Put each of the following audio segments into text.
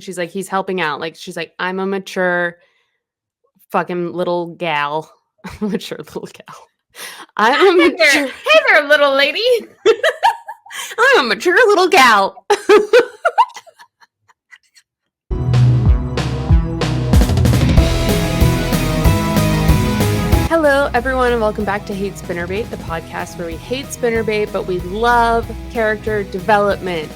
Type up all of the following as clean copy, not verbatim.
She's like, he's helping out. Like, she's like, I'm a mature fucking little gal. Mature little gal. Hey there, little lady. I'm a mature little gal. Hello, everyone, and welcome back to Hate Spinnerbait, the podcast where we hate spinnerbait, but we love character development.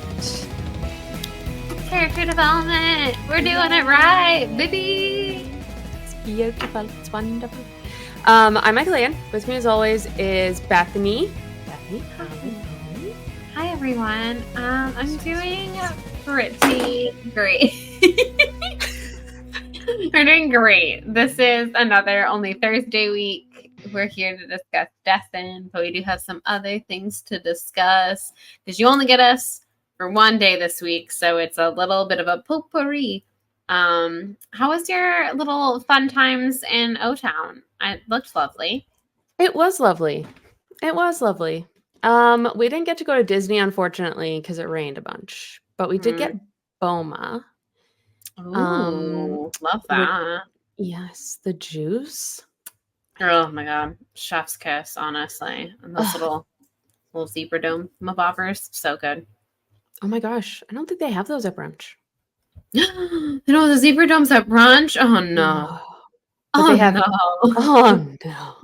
Character development. We're doing it right, baby. It's beautiful. It's wonderful. I'm Michael Ann. With me, as always, is Bethany. Bethany, hi, everyone. I'm doing pretty great. We're doing great. This is another Only Thursday week. We're here to discuss Dessen, but we do have some other things to discuss because you only get us for one day this week, so it's a little bit of a potpourri. How was your little fun times in O-Town? It looked lovely. It was lovely. It was lovely. We didn't get to go to Disney, unfortunately, because it rained a bunch, but we did get BOMA. Ooh, love that. Yes, the juice. Oh my god, chef's kiss, honestly. And those little zebra dome boppers, so good. Oh my gosh, I don't think they have those at brunch. You know, the zebra domes at brunch? Oh no. But they have, no. Oh no.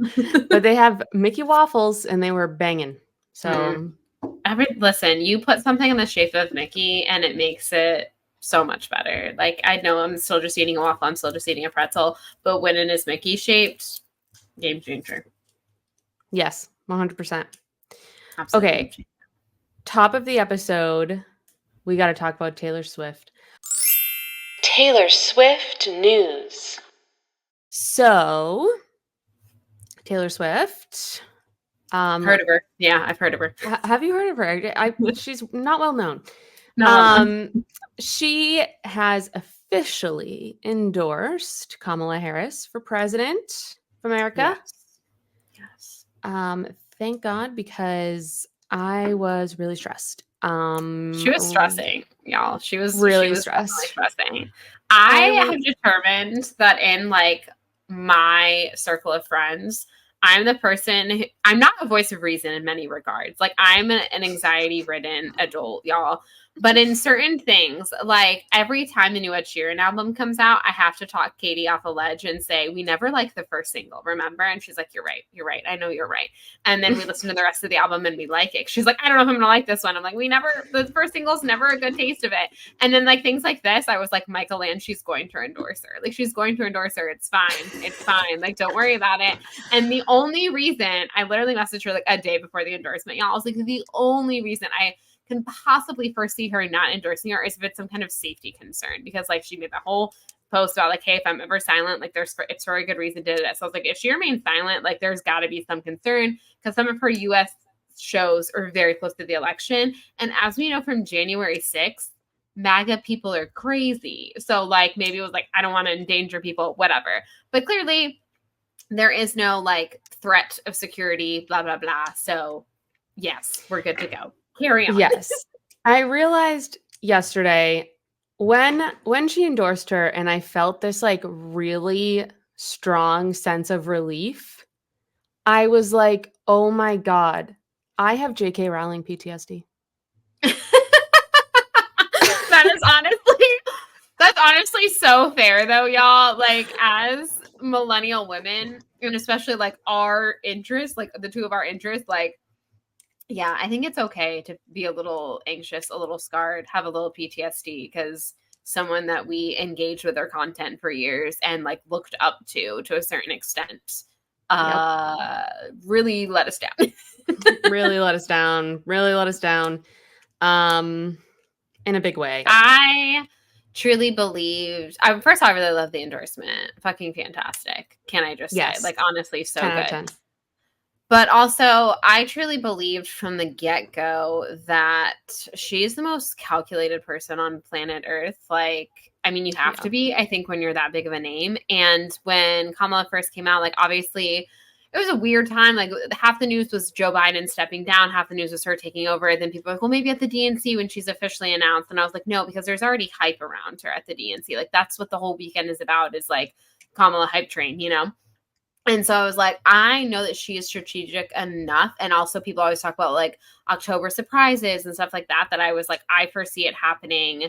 But they have Mickey waffles and they were banging. So listen, you put something in the shape of Mickey and it makes it so much better. Like, I know I'm still just eating a waffle, I'm still just eating a pretzel, but when it is Mickey shaped, game changer. Yes, 100%. Absolutely. Okay. Top of the episode, we got to talk about Taylor Swift. Taylor Swift news. So, Taylor Swift. Heard of her. Yeah, I've heard of her. Have you heard of her? She's not well known. No. She has officially endorsed Kamala Harris for president of America. Yes. Thank God, because I was really stressed. She was stressing, y'all. She was really stressing. I have determined that in like my circle of friends, I'm the person I'm not a voice of reason in many regards. Like, I'm an anxiety-ridden adult, y'all. But in certain things, like every time the new Ed Sheeran album comes out, I have to talk Katie off a ledge and say, we never liked the first single, remember? And she's like, you're right. I know you're right. And then we listen to the rest of the album and we like it. She's like, I don't know if I'm going to like this one. I'm like, the first single's never a good taste of it. And then like things like this, I was like, Michael Ann, she's going to endorse her. Like, she's going to endorse her. It's fine. Like, don't worry about it. And the only reason, I literally messaged her like a day before the endorsement, y'all. I was like, the only reason I can possibly foresee her not endorsing her is if it's some kind of safety concern, because like she made that whole post about like, hey, if I'm ever silent, like it's for a good reason to do it. So I was like, if she remains silent, like there's got to be some concern, because some of her U.S. shows are very close to the election, and as we know from January 6th, MAGA people are crazy. So like maybe it was like, I don't want to endanger people, whatever. But clearly there is no like threat of security, blah blah blah. So yes, we're good to go. Carry on. Yes. I realized yesterday when she endorsed her, and I felt this like really strong sense of relief. I was like, oh my God, I have J.K. Rowling PTSD. That's honestly so fair though, y'all. Like, as millennial women, and especially like our interests, like the two of our interests, like, yeah, I think it's okay to be a little anxious, a little scarred, have a little PTSD, because someone that we engaged with their content for years and like looked up to a certain extent, really let us down. Really let us down. In a big way. I truly believed. First of all, I really love the endorsement. Fucking fantastic. Can I just say? Like, honestly, so 10 good. out of 10. But also, I truly believed from the get-go that she's the most calculated person on planet Earth. Like, I mean, you have to be, I think, when you're that big of a name. And when Kamala first came out, like, obviously, it was a weird time. Like half the news was Joe Biden stepping down, half the news was her taking over. Then people were like, well, maybe at the DNC when she's officially announced. And I was like, no, because there's already hype around her at the DNC. Like that's what the whole weekend is about, is like Kamala hype train, you know? And so I was like, I know that she is strategic enough. And also people always talk about like October surprises and stuff like that, that I was like, I foresee it happening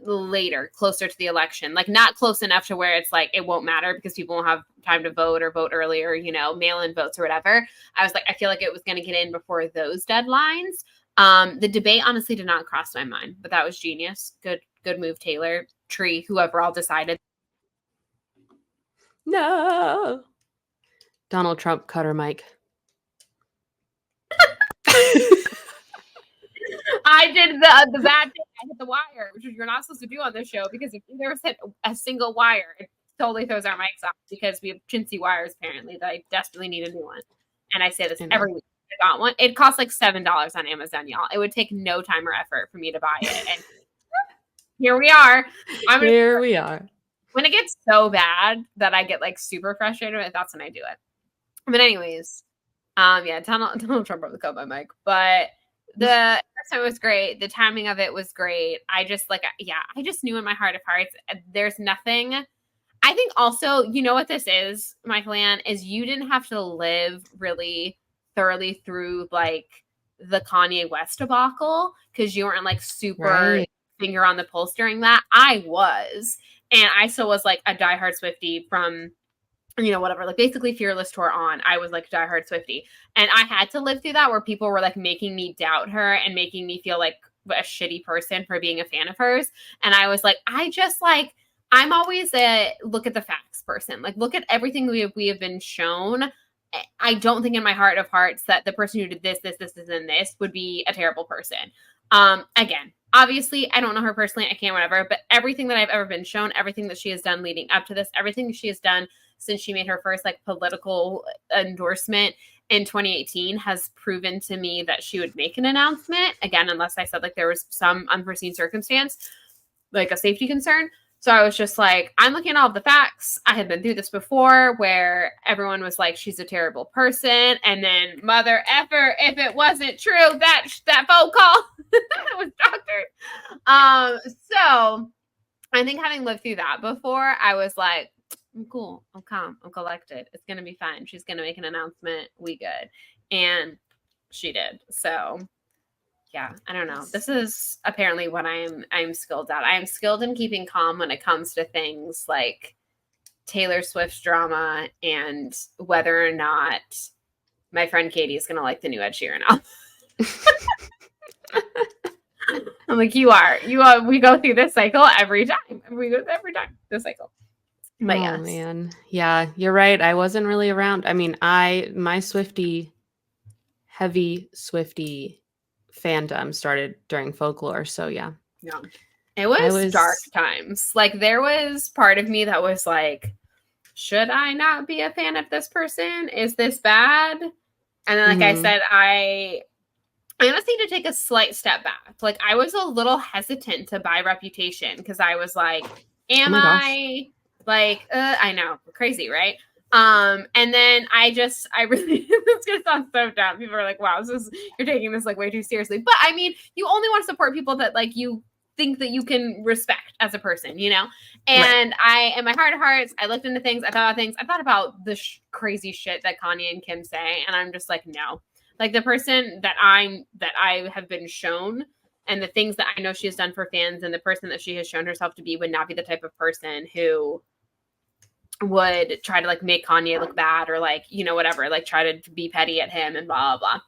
later, closer to the election, like not close enough to where it's like it won't matter because people won't have time to vote or vote earlier, you know, mail-in votes or whatever. I was like, I feel like it was going to get in before those deadlines. The debate honestly did not cross my mind, but that was genius. Good move, Taylor, Tree, whoever all decided. No. Donald Trump cut her mic. I did the bad thing. I hit the wire, which you're not supposed to do on this show, because if either of us hit a single wire, it totally throws our mics off, because we have chintzy wires apparently that I desperately need a new one. And I say this every week. I got one. It costs like $7 on Amazon, y'all. It would take no time or effort for me to buy it. And here we are. Here we are. When it gets so bad that I get like super frustrated with it, that's when I do it. But anyways, yeah, Donald Trump broke the code by mic, but the episode was great. The timing of it was great. I just I just knew in my heart of hearts, there's nothing. I think also, you know what this is, Michael Ann, is you didn't have to live really thoroughly through like the Kanye West debacle, because you weren't like super finger on the pulse during that. I was, and I still was like a diehard Swiftie from, you know, whatever, like basically Fearless tour on. I was like diehard Swiftie, and I had to live through that where people were like making me doubt her and making me feel like a shitty person for being a fan of hers. And I was like, I'm always a look at the facts person. Like, look at everything we have been shown. I don't think in my heart of hearts that the person who did this, and this would be a terrible person. Again, obviously, I don't know her personally. I can't, whatever. But everything that I've ever been shown, everything that she has done leading up to this, everything she has done since she made her first like political endorsement in 2018 has proven to me that she would make an announcement. Again, unless I said like there was some unforeseen circumstance, like a safety concern. So I was just like, I'm looking at all of the facts. I had been through this before where everyone was like, she's a terrible person. And then mother effer, if it wasn't true, that phone call that was doctored. So I think having lived through that before, I was like, I'm cool. I'm calm. I'm collected. It's going to be fine. She's going to make an announcement. We good. And she did. So yeah, I don't know. This is apparently what I'm skilled at. I am skilled in keeping calm when it comes to things like Taylor Swift's drama and whether or not my friend Katie is going to like the new Ed Sheeran album. I'm like, you are. We go through this cycle every time. This cycle. But oh, yes. Man. Yeah, you're right. I wasn't really around. I mean, my heavy Swiftie fandom started during Folklore. So yeah. Yeah. It was dark times. Like there was part of me that was like, should I not be a fan of this person? Is this bad? And then like I said, I almost need to take a slight step back. Like I was a little hesitant to buy Reputation because I was like, am I like, I know, crazy, right? And then I really, this gonna sound so dumb. People are like, wow, you're taking this like way too seriously. But I mean, you only want to support people that like you think that you can respect as a person, you know? And I, in my heart of hearts, I looked into things, I thought about things, I thought about the crazy shit that Kanye and Kim say. And I'm just like, no, like the person that I have been shown and the things that I know she has done for fans and the person that she has shown herself to be would not be the type of person who would try to like make Kanye look bad or like, you know, whatever, like try to be petty at him and blah, blah, blah.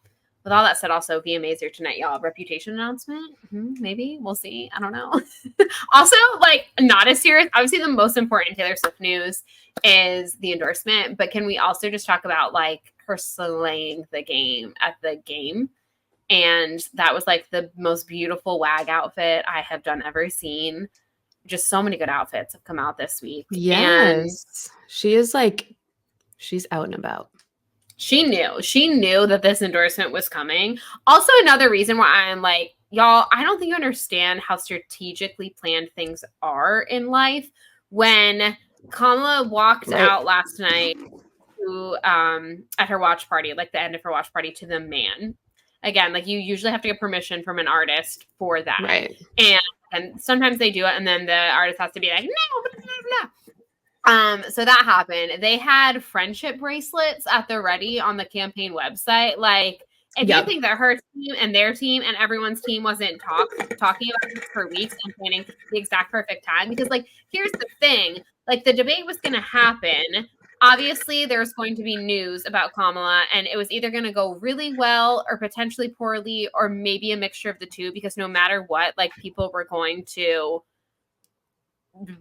With all that said, also VMAs here tonight, y'all. Reputation announcement. Maybe we'll see. I don't know. Also, like not as serious. Obviously, the most important Taylor Swift news is the endorsement. But can we also just talk about like her slaying the game at the game? And that was like the most beautiful WAG outfit I have ever seen. Just so many good outfits have come out this week. Yes. And she is like, she's out and about. She knew that this endorsement was coming. Also, another reason why I'm like, y'all, I don't think you understand how strategically planned things are in life. When Kamala walked out last night to at her watch party, like the end of her watch party, to the man. Again, like you usually have to get permission from an artist for that. Right. And sometimes they do it, and then the artist has to be like, no, blah, blah, blah. So that happened. They had friendship bracelets at the ready on the campaign website. Like, if you think that her team and their team and everyone's team wasn't talking about this for weeks and planning the exact perfect time, because like, here's the thing, like the debate was going to happen. Obviously, there's going to be news about Kamala, and it was either going to go really well or potentially poorly, or maybe a mixture of the two, because no matter what, like people were going to,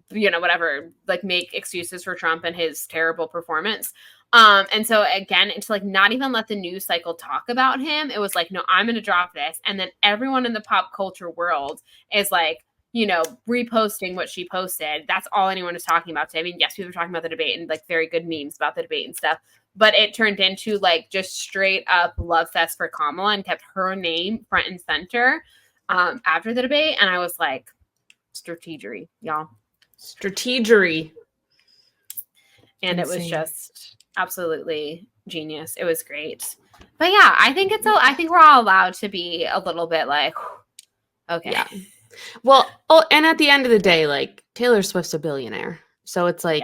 whatever, like make excuses for Trump and his terrible performance. And so again, it's like not even let the news cycle talk about him. It was like, no, I'm going to drop this. And then everyone in the pop culture world is like, reposting what she posted. That's all anyone is talking about today. I mean, yes, we were talking about the debate and like very good memes about the debate and stuff, but it turned into like just straight up love fest for Kamala and kept her name front and center after the debate. And I was like, strategery, y'all. Strategery. And Insane. It was just absolutely genius. It was great. But yeah, I think we're all allowed to be a little bit like, okay. Yeah. Well, and at the end of the day, like Taylor Swift's a billionaire. So it's like,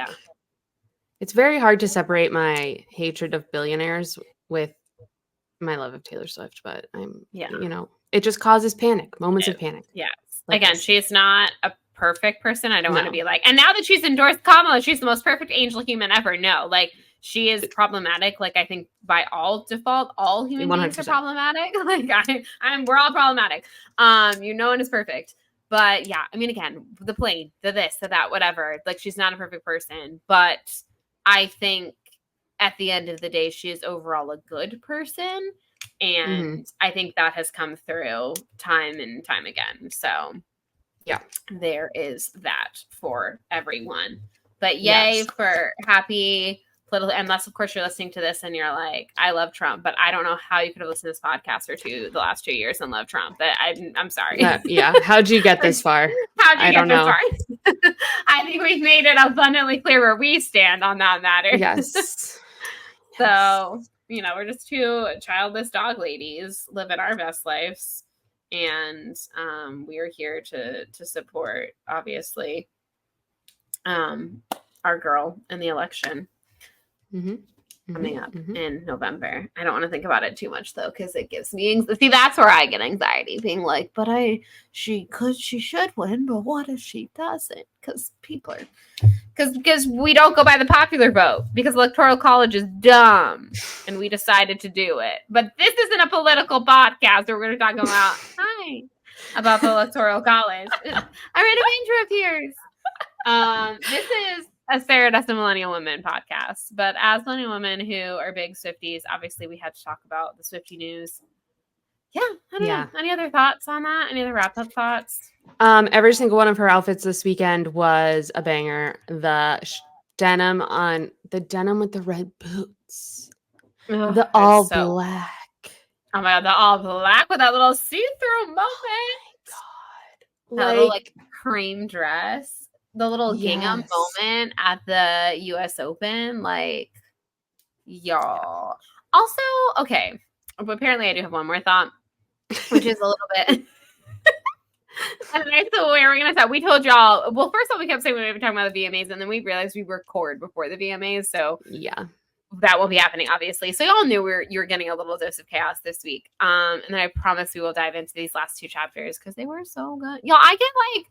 it's very hard to separate my hatred of billionaires with my love of Taylor Swift. But it just causes panic, moments of panic. Yes. Like again, she's not a perfect person. I don't want to be like, and now that she's endorsed Kamala, she's the most perfect angel human ever. No, like she is problematic. Like I think by all default, all human 100%. Beings are problematic. Like we're all problematic. No one is perfect. But yeah, I mean, again, the plane, the this, the that, whatever. Like she's not a perfect person, but I think at the end of the day, she is overall a good person, and I think that has come through time and time again. So yeah, there is that for everyone. But yay for happy political, unless of course you're listening to this and you're like, I love Trump, but I don't know how you could have listened to this podcast or two the last 2 years and love Trump. But I'm sorry. How'd you get this far? I don't know. I think we've made it abundantly clear where we stand on that matter. Yes. So, we're just two childless dog ladies living our best lives. And we are here to support, obviously, our girl in the election coming up in November. I don't want to think about it too much though, because it gives me anxiety. See, that's where I get anxiety, being like, but she should win, but what if she doesn't? Because because we don't go by the popular vote, because electoral college is dumb and we decided to do it. But this isn't a political podcast where we're going to talk about the electoral college. A random danger appears. This is a Sarah Dessen Millennial Women podcast, but as millennial women who are big Swifties, obviously we had to talk about the Swiftie news. Yeah, I don't know. Any other thoughts on that? Any other wrap-up thoughts? Every single one of her outfits this weekend was a banger. The denim with the red boots, the all black. Oh my god, the all black with that little see-through moment. Oh my god, that little like cream dress. The little gingham moment at the US Open, like, y'all. Also, okay, apparently I do have one more thought, which is a little bit. Okay, so we're going to talk. We told y'all, well, first of all, we kept saying we were talking about the VMAs, and then we realized we record before the VMAs, so yeah, that will be happening, obviously. So y'all knew you were getting a little dose of chaos this week. And then I promise we will dive into these last two chapters because they were so good. Y'all, I get like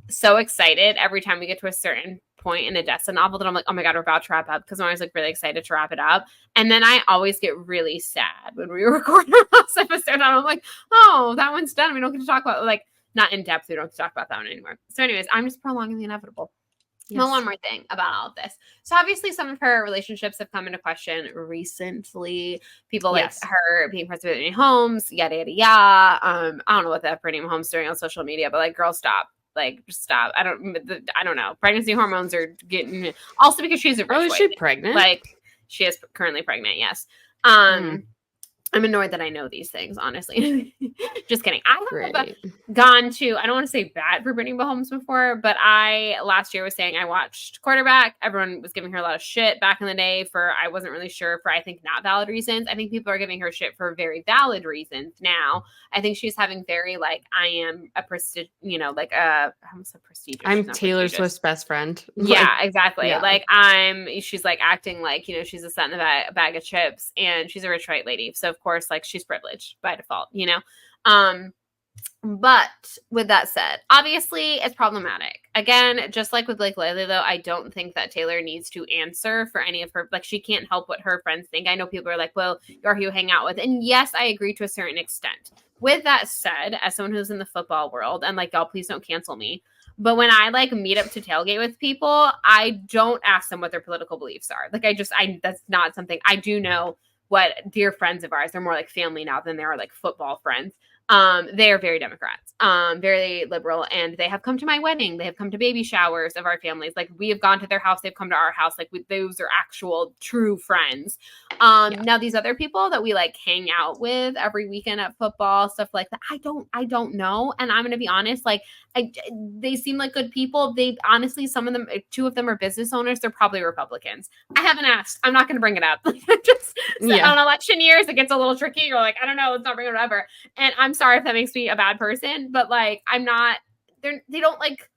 so excited every time we get to a certain point in a Dessen novel that I'm like, oh my god, we're about to wrap up, because I'm always like really excited to wrap it up. And then I always get really sad when we record our last episode and I'm like, oh, that one's done. We don't get to talk about, like, not in depth. We don't get to talk about that one anymore. So anyways, I'm just prolonging the inevitable. Yes. Well, one more thing about all of this. So obviously some of her relationships have come into question recently. People like her being friends with Brittany Holmes, yada, yada, yada. I don't know what that Brittany Holmes doing on social media, but like, girl, stop. Like, just stop. I don't know. Pregnancy hormones are getting, also because she's a rich is she pregnant? Like, she is currently pregnant, yes. I'm annoyed that I know these things, honestly. Just kidding. I have Great. gone to, I don't want to say bad for Brittany Mahomes before, but I last year was saying I watched quarterback. Everyone was giving her a lot of shit back in the day for, I wasn't really sure, for I think not valid reasons. I think people are giving her shit for very valid reasons now. I think she's having very like, I am a prestige, like I almost said prestigious. She's I'm not Taylor prestigious. Swift's best friend. Yeah, exactly. Yeah. Like she's like acting like, she's a set in the bag of chips, and she's a rich white lady. So of course, like she's privileged by default. But with that said, obviously it's problematic. Again, just like with Blake Lively, though, I don't think that Taylor needs to answer for any of her, like she can't help what her friends think. I know people are like, well, you're who you hang out with. And yes, I agree to a certain extent. With that said, as someone who's in the football world, and like, y'all, please don't cancel me. But when I like meet up to tailgate with people, I don't ask them what their political beliefs are. Like that's not something I do know what dear friends of ours, they're more like family now than they are like football friends. They are very Democrats, very liberal, and they have come to my wedding. They have come to baby showers of our families. Like we have gone to their house, they've come to our house. Like those are actual true friends. Now these other people that we like hang out with every weekend at football, stuff like that, I don't know. And I'm gonna be honest, like they seem like good people. They honestly, some of them, two of them are business owners. They're probably Republicans. I haven't asked. I'm not gonna bring it up. Just on election years, it gets a little tricky. You're like, I don't know, let's not bring it up ever. And I'm sorry if that makes me a bad person, but like I'm not, they don't like,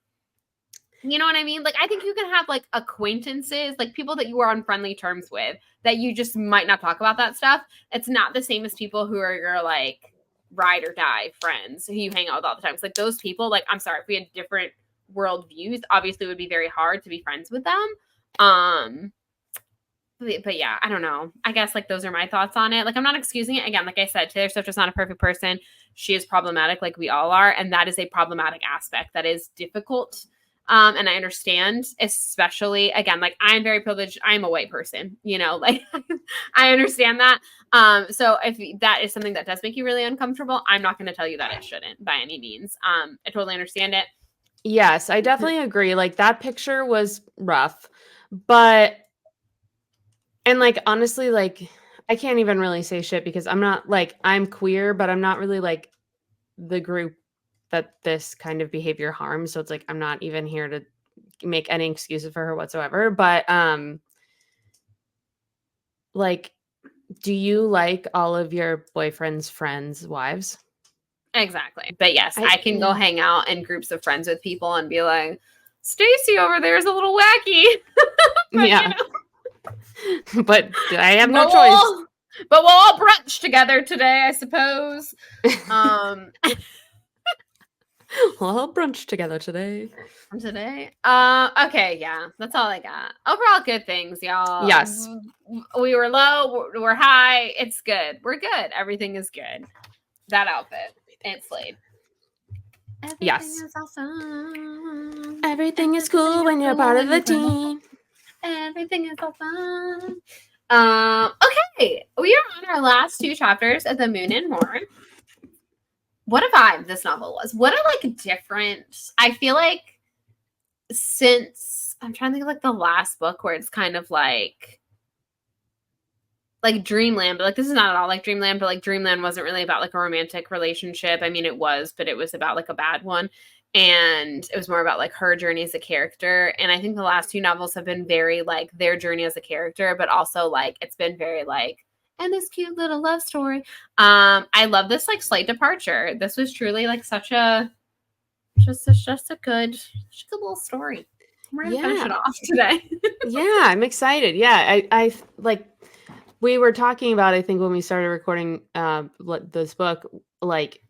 you know what I mean? Like I think you can have like acquaintances, like people that you are on friendly terms with, that you just might not talk about that stuff. It's not the same as people who are your like ride or die friends who you hang out with all the time. It's like those people, like I'm sorry, if we had different world views, obviously it would be very hard to be friends with them. But yeah, I don't know. I guess like those are my thoughts on it. Like I'm not excusing it. Again, like I said, Taylor Swift is not a perfect person. She is problematic, like we all are, and that is a problematic aspect that is difficult. And I understand, especially again, like I'm very privileged. I'm a white person, like I understand that. So if that is something that does make you really uncomfortable, I'm not going to tell you that it shouldn't by any means. I totally understand it. Yes, I definitely agree. Like that picture was rough, but and like honestly, like I can't even really say shit because I'm not like I'm queer, but I'm not really like the group that this kind of behavior harms. So it's like I'm not even here to make any excuses for her whatsoever. But like, do you like all of your boyfriend's friends' wives? Exactly. But yes, I can go hang out in groups of friends with people and be like, Stacy over there is a little wacky. But, yeah. But I have no choice. But we'll all brunch together today, I suppose. We'll all brunch together today. Okay, yeah. That's all I got. Overall, good things, y'all. Yes. We were low, we're high. It's good. We're good. Everything is good. That outfit, it slayed. Yes. Is awesome. Everything is cool when you're part of the team. Everything is awesome. Okay, we are on our last two chapters of The Moon and Morn. What a vibe this novel was. What a like different. I feel like since I'm trying to think of like the last book where it's kind of like Dreamland, but like this is not at all like Dreamland, but like Dreamland wasn't really about like a romantic relationship. I mean, it was, but it was about like a bad one. And it was more about like her journey as a character. And I think the last two novels have been very like their journey as a character, but also like it's been very like, and this cute little love story. I love this like slight departure. This was truly like such a just a good little story. We're gonna finish it off today. Yeah, I'm excited. Yeah, I like we were talking about, I think when we started recording this book, like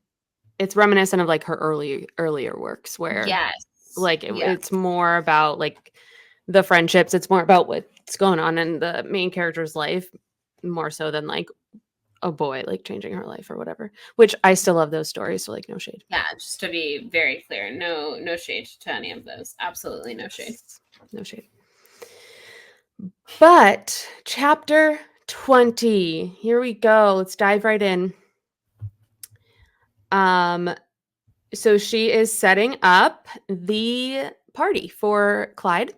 it's reminiscent of like her earlier works where it's more about like the friendships. It's more about what's going on in the main character's life more so than like a boy like changing her life or whatever, which I still love those stories. So like no shade. Yeah. Just to be very clear, no shade to any of those. Absolutely no shade. No shade. But chapter 20, here we go. Let's dive right in. So she is setting up the party for Clyde.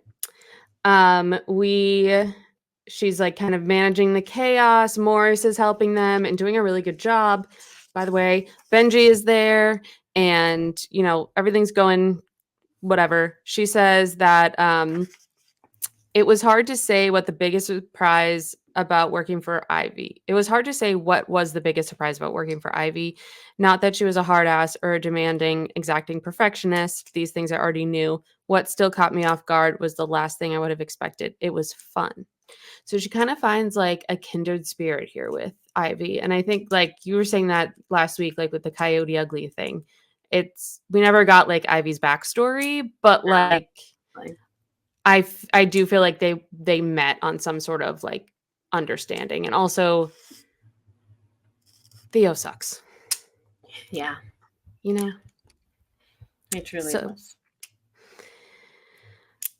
she's like kind of managing the chaos. Morris is helping them and doing a really good job. By the way, Benji is there and, everything's going whatever. She says that it was hard to say what the biggest surprise about working for Ivy. It was hard to say what was the biggest surprise about working for Ivy. Not that she was a hard ass or a demanding, exacting perfectionist. These things I already knew. What still caught me off guard was the last thing I would have expected. It was fun. So she kind of finds like a kindred spirit here with Ivy. And I think like you were saying that last week, like with the Coyote Ugly thing, we never got like Ivy's backstory, but like I do feel like they met on some sort of like understanding. And also Theo sucks. Yeah. It truly was.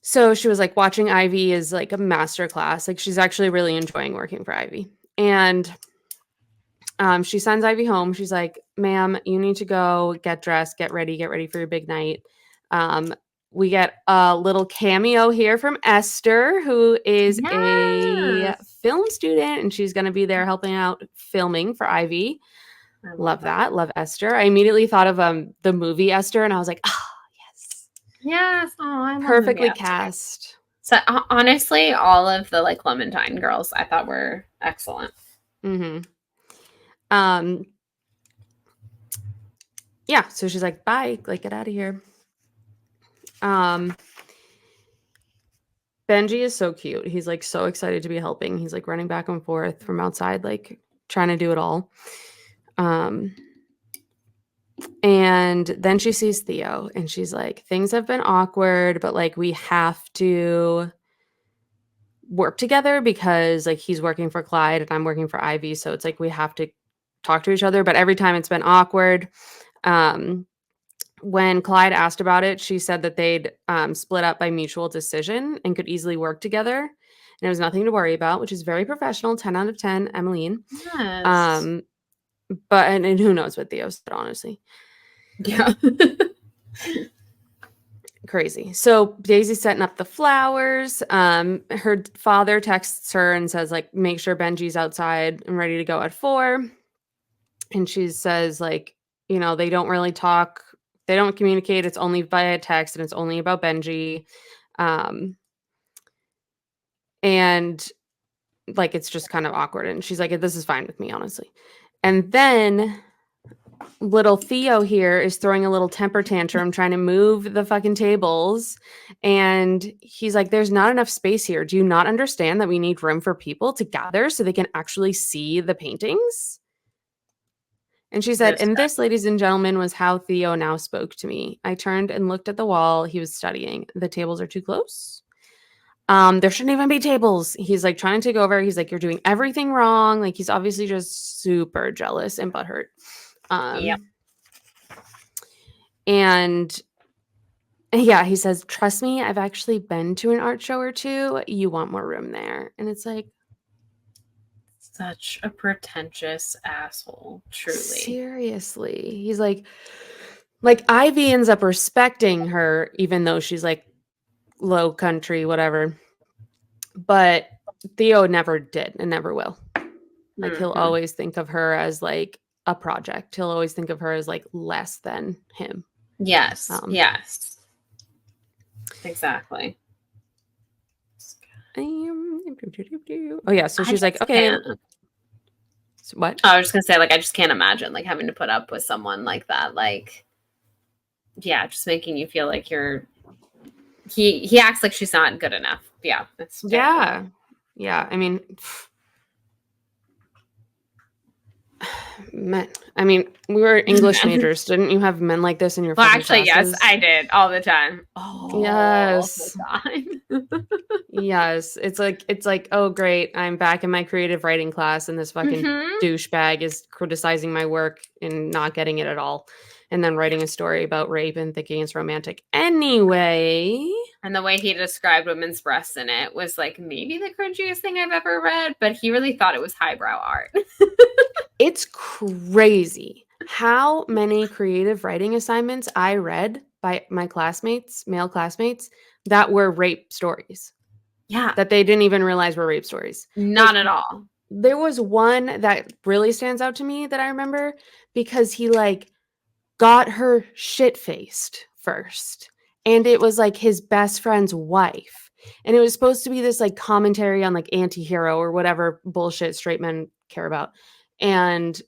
So she was like watching Ivy is like a master class. Like she's actually really enjoying working for Ivy. And she sends Ivy home. She's like, ma'am, you need to go get dressed, get ready for your big night. We get a little cameo here from Esther, who is a film student, and she's going to be there helping out filming for Ivy. Love that. Love Esther. I immediately thought of the movie Esther, and I was like, oh, yes. Yes. Oh, I love perfectly cast. So honestly, all of the like Clementine girls I thought were excellent. Mm-hmm. Yeah, so she's like, bye, like get out of here. Benji is so cute. He's like so excited to be helping. He's like running back and forth from outside, like trying to do it all. And then she sees Theo and she's like, things have been awkward, but like we have to work together because like he's working for Clyde and I'm working for Ivy. So it's like we have to talk to each other. But every time it's been awkward. When Clyde asked about it, she said that they'd split up by mutual decision and could easily work together. And it was nothing to worry about, which is very professional. 10 out of 10, Emmeline. Yes. But and who knows what Theo said, honestly. Yeah. Crazy. So Daisy's setting up the flowers. Her father texts her and says, like, make sure Benji's outside and ready to go at 4. And she says, like, they don't really talk. They don't communicate. It's only via text and it's only about Benji. And like, it's just kind of awkward. And she's like, this is fine with me, honestly. And then little Theo here is throwing a little temper tantrum, trying to move the fucking tables. And he's like, there's not enough space here. Do you not understand that we need room for people to gather so they can actually see the paintings? And she said, and this, ladies and gentlemen, was how Theo now spoke to me. I turned and looked at the wall he was studying. The tables are too close. There shouldn't even be tables. He's like trying to take over. He's like, you're doing everything wrong. Like he's obviously just super jealous and butthurt. Yep. And yeah, he says, trust me, I've actually been to an art show or two. You want more room there. And it's like, such a pretentious asshole, truly. Seriously. He's like Ivy ends up respecting her, even though she's like low country, whatever. But Theo never did and never will. Like he'll always think of her as like a project. He'll always think of her as like less than him. Yes. Yes. Exactly. Oh yeah, so she's like, okay. What? I was just gonna say, like, I just can't imagine like having to put up with someone like that. Like, yeah, just making you feel like you're. He acts like she's not good enough. Yeah, that's terrible. Yeah. I mean, men. I mean, we were English majors. Didn't you have men like this in your? Well, actually, classes? yes, I did all the time. Yes. All the time. Yes, it's like, oh great, I'm back in my creative writing class, and this fucking douchebag is criticizing my work and not getting it at all, and then writing a story about rape and thinking it's romantic anyway. And the way he described women's breasts in it was like maybe the cringiest thing I've ever read, but he really thought it was highbrow art. It's crazy how many creative writing assignments I read by my classmates, male classmates, that were rape stories. Yeah. that they didn't even realize were rape stories. Not Like, at all. there was one that really stands out to me that I remember because he, like, got her shit-faced first, and it was, like, his best friend's wife, and it was supposed to be this, like, commentary on, like, anti-hero or whatever bullshit straight men care about, and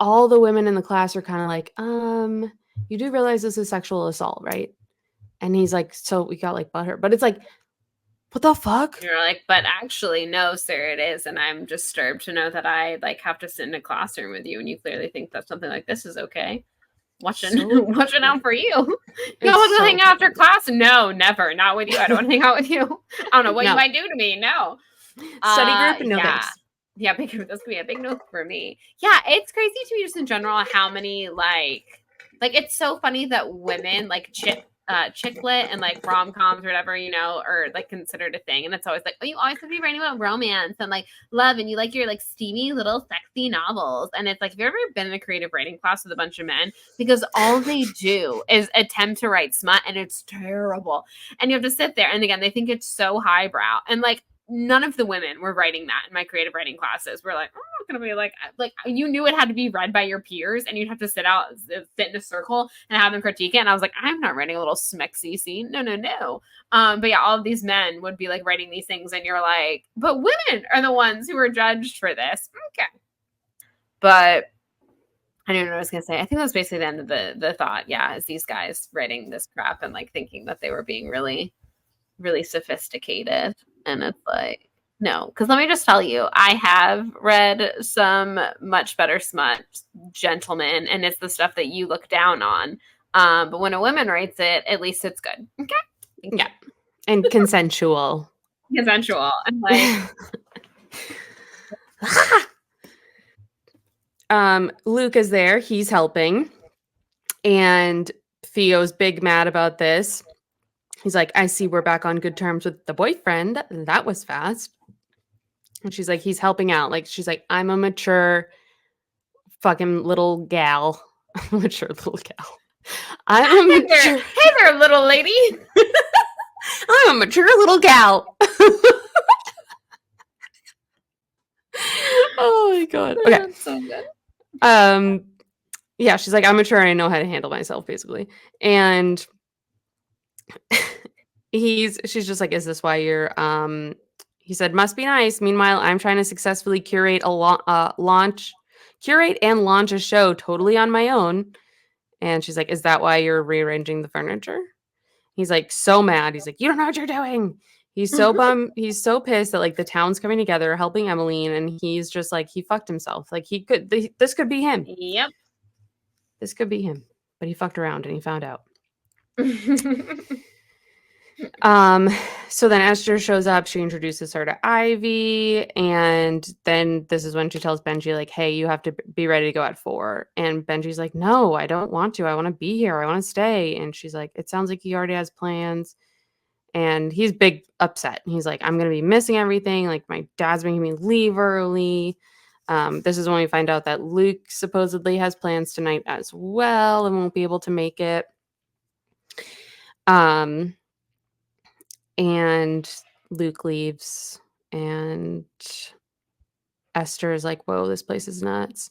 all the women in the class are kinda like, you do realize this is sexual assault, right?" And he's like, "So we got, like, butthurt," but it's like, what the fuck? You're like, but actually, no, sir, it is. And I'm disturbed to know that I like have to sit in a classroom with you and you clearly think that something like this is okay. Watching So watching out for you. You it's want to so hang out after class? No, never. Not with you. I don't want to hang out with you. I don't know what you No. might do to me. No. Study group? No Yeah. thanks. Yeah, this could be a big no for me. Yeah, it's crazy to me just in general how many like it's so funny that women like chick lit and like rom coms or whatever, you know, are like considered a thing. And it's always like, oh, you always have to be writing about romance and like love and you like your like steamy little sexy novels. And it's like, have you ever been in a creative writing class with a bunch of men? Because all they do is attempt to write smut and it's terrible. And you have to sit there. And again, they think it's so highbrow. And like none of the women were writing that in my creative writing classes. We're like, I'm not gonna be like you knew it had to be read by your peers, and you'd have to sit in a circle and have them critique it. And I was like, I'm not writing a little smexy scene. No, no, no. But yeah, all of these men would be like writing these things, and you're like, but women are the ones who were judged for this. Okay, but I don't know what I was gonna say. I think that was basically the end of the thought. Yeah, is these guys writing this crap and like thinking that they were being really really sophisticated. And it's like, no, because let me just tell you, I have read some much better smut, gentlemen, and it's the stuff that you look down on. But when a woman writes it, at least it's good. Okay. Yeah. And consensual. Consensual. And like Luke is there, he's helping. And Theo's big mad about this. He's like, I see we're back on good terms with the boyfriend. That was fast. And she's like, he's helping out. Like, she's like, I'm a mature fucking little gal. Mature little gal. I'm a mature. Hey there, little lady. I'm a mature little gal. Oh my god. Okay. That's so good. Yeah, she's like, I'm mature, I know how to handle myself, basically. And she's just like, is this why you're he said, must be nice. Meanwhile, I'm trying to successfully curate and launch a show totally on my own. And she's like, is that why you're rearranging the furniture? He's like, so mad. He's like, you don't know what you're doing. He's so bummed. He's so pissed that like the town's coming together, helping Emmeline, and he's just like, he fucked himself. Like this could be him. Yep. This could be him. But he fucked around and he found out. So then Esther shows up, she introduces her to Ivy, and then this is when she tells Benji, like, hey, you have to be ready to go at 4. And Benji's like, no, I don't want to. I want to be here. I want to stay. And she's like, it sounds like he already has plans. And he's big upset. He's like, I'm gonna be missing everything. Like, my dad's making me leave early. This is when we find out that Luke supposedly has plans tonight as well and won't be able to make it. And Luke leaves, and Esther is like, whoa, this place is nuts.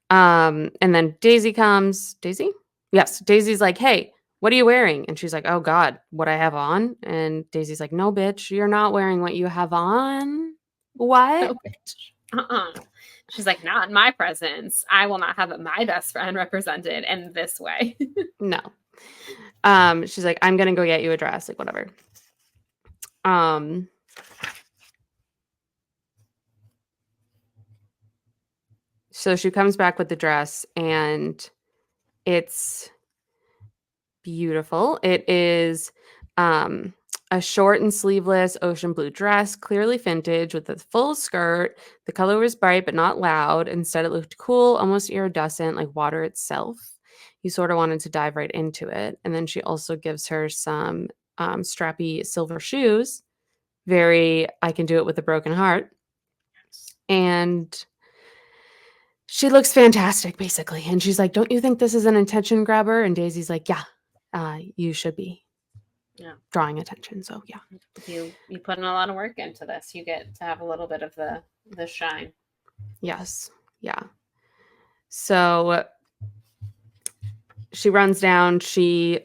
And then Daisy comes. Daisy? Yes. Daisy's like, hey, what are you wearing? And she's like, oh, God, what I have on? And Daisy's like, no, bitch, you're not wearing what you have on. What? No, bitch. She's like, not in my presence. I will not have my best friend represented in this way. No. She's like, I'm going to go get you a dress, like, whatever. So she comes back with the dress, and it's beautiful. It is a short and sleeveless ocean blue dress, clearly vintage, with a full skirt. The color was bright but not loud. Instead, it looked cool, almost iridescent, like water itself. You sort of wanted to dive right into it. And then she also gives her some strappy silver shoes. Very, I can do it with a broken heart. And she looks fantastic, basically. And she's like, don't you think this is an attention grabber? And Daisy's like, yeah, you should be. drawing attention. So yeah. You put in a lot of work into this. You get to have a little bit of the shine. Yes. Yeah. So she runs down, she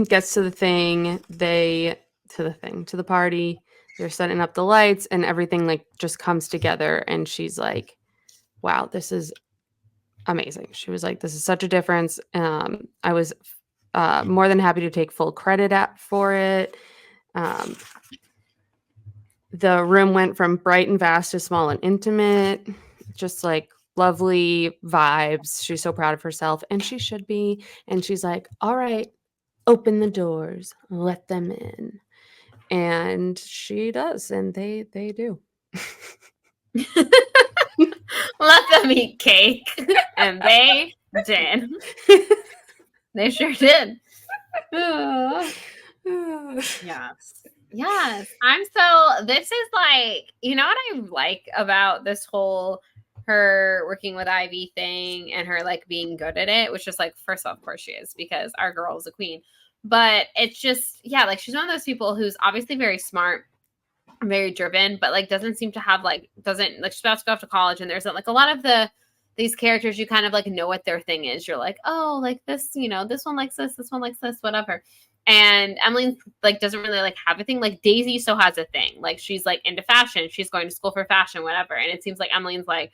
gets to the party. They're setting up the lights and everything like just comes together, and she's like, wow, this is amazing. She was like, this is such a difference. I was more than happy to take full credit for it. The room went from bright and vast to small and intimate, just like lovely vibes. She's so proud of herself, and she should be. And she's like, all right, open the doors, let them in. And she does, and they do. Let them eat cake. And they did. They sure did. Yes. Yes. This is like, you know what I like about this whole her working with Ivy thing and her like being good at it, which is like, first off, of course she is, because our girl is a queen. But it's just, yeah, like she's one of those people who's obviously very smart, very driven, but like doesn't seem to have like, doesn't like, she's about to go off to college, and there's like a lot of these characters, you kind of like know what their thing is. You're like, oh, like this, you know, this one likes this one likes this, whatever. And Emily like doesn't really like have a thing. Like Daisy still has a thing. Like she's like into fashion. She's going to school for fashion, whatever. And it seems like Emmeline's like,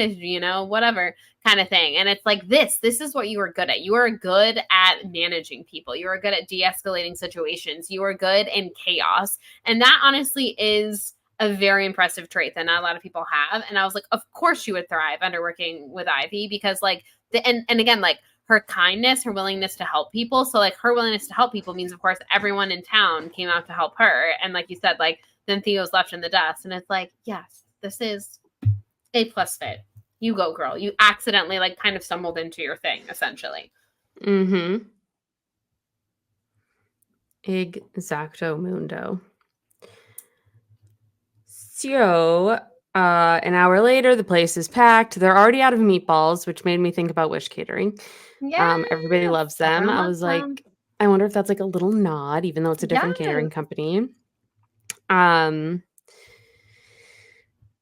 you know, whatever kind of thing. And it's like, this is what you are good at. You are good at managing people. You are good at de-escalating situations. You are good in chaos. And that honestly is a very impressive trait that not a lot of people have. And I was like, of course you would thrive under working with Ivy, because like and again, like her kindness, her willingness to help people. So like her willingness to help people means, of course, everyone in town came out to help her. And like you said, like then Theo's left in the dust. And it's like, yes, this is A+ fit. You go, girl. You accidentally like kind of stumbled into your thing, essentially. Mm-hmm. Exacto mundo. So an hour later, the place is packed. They're already out of meatballs, which made me think about Wish Catering. Yeah. Everybody loves them. I was like, I wonder if that's like a little nod, even though it's a different catering company.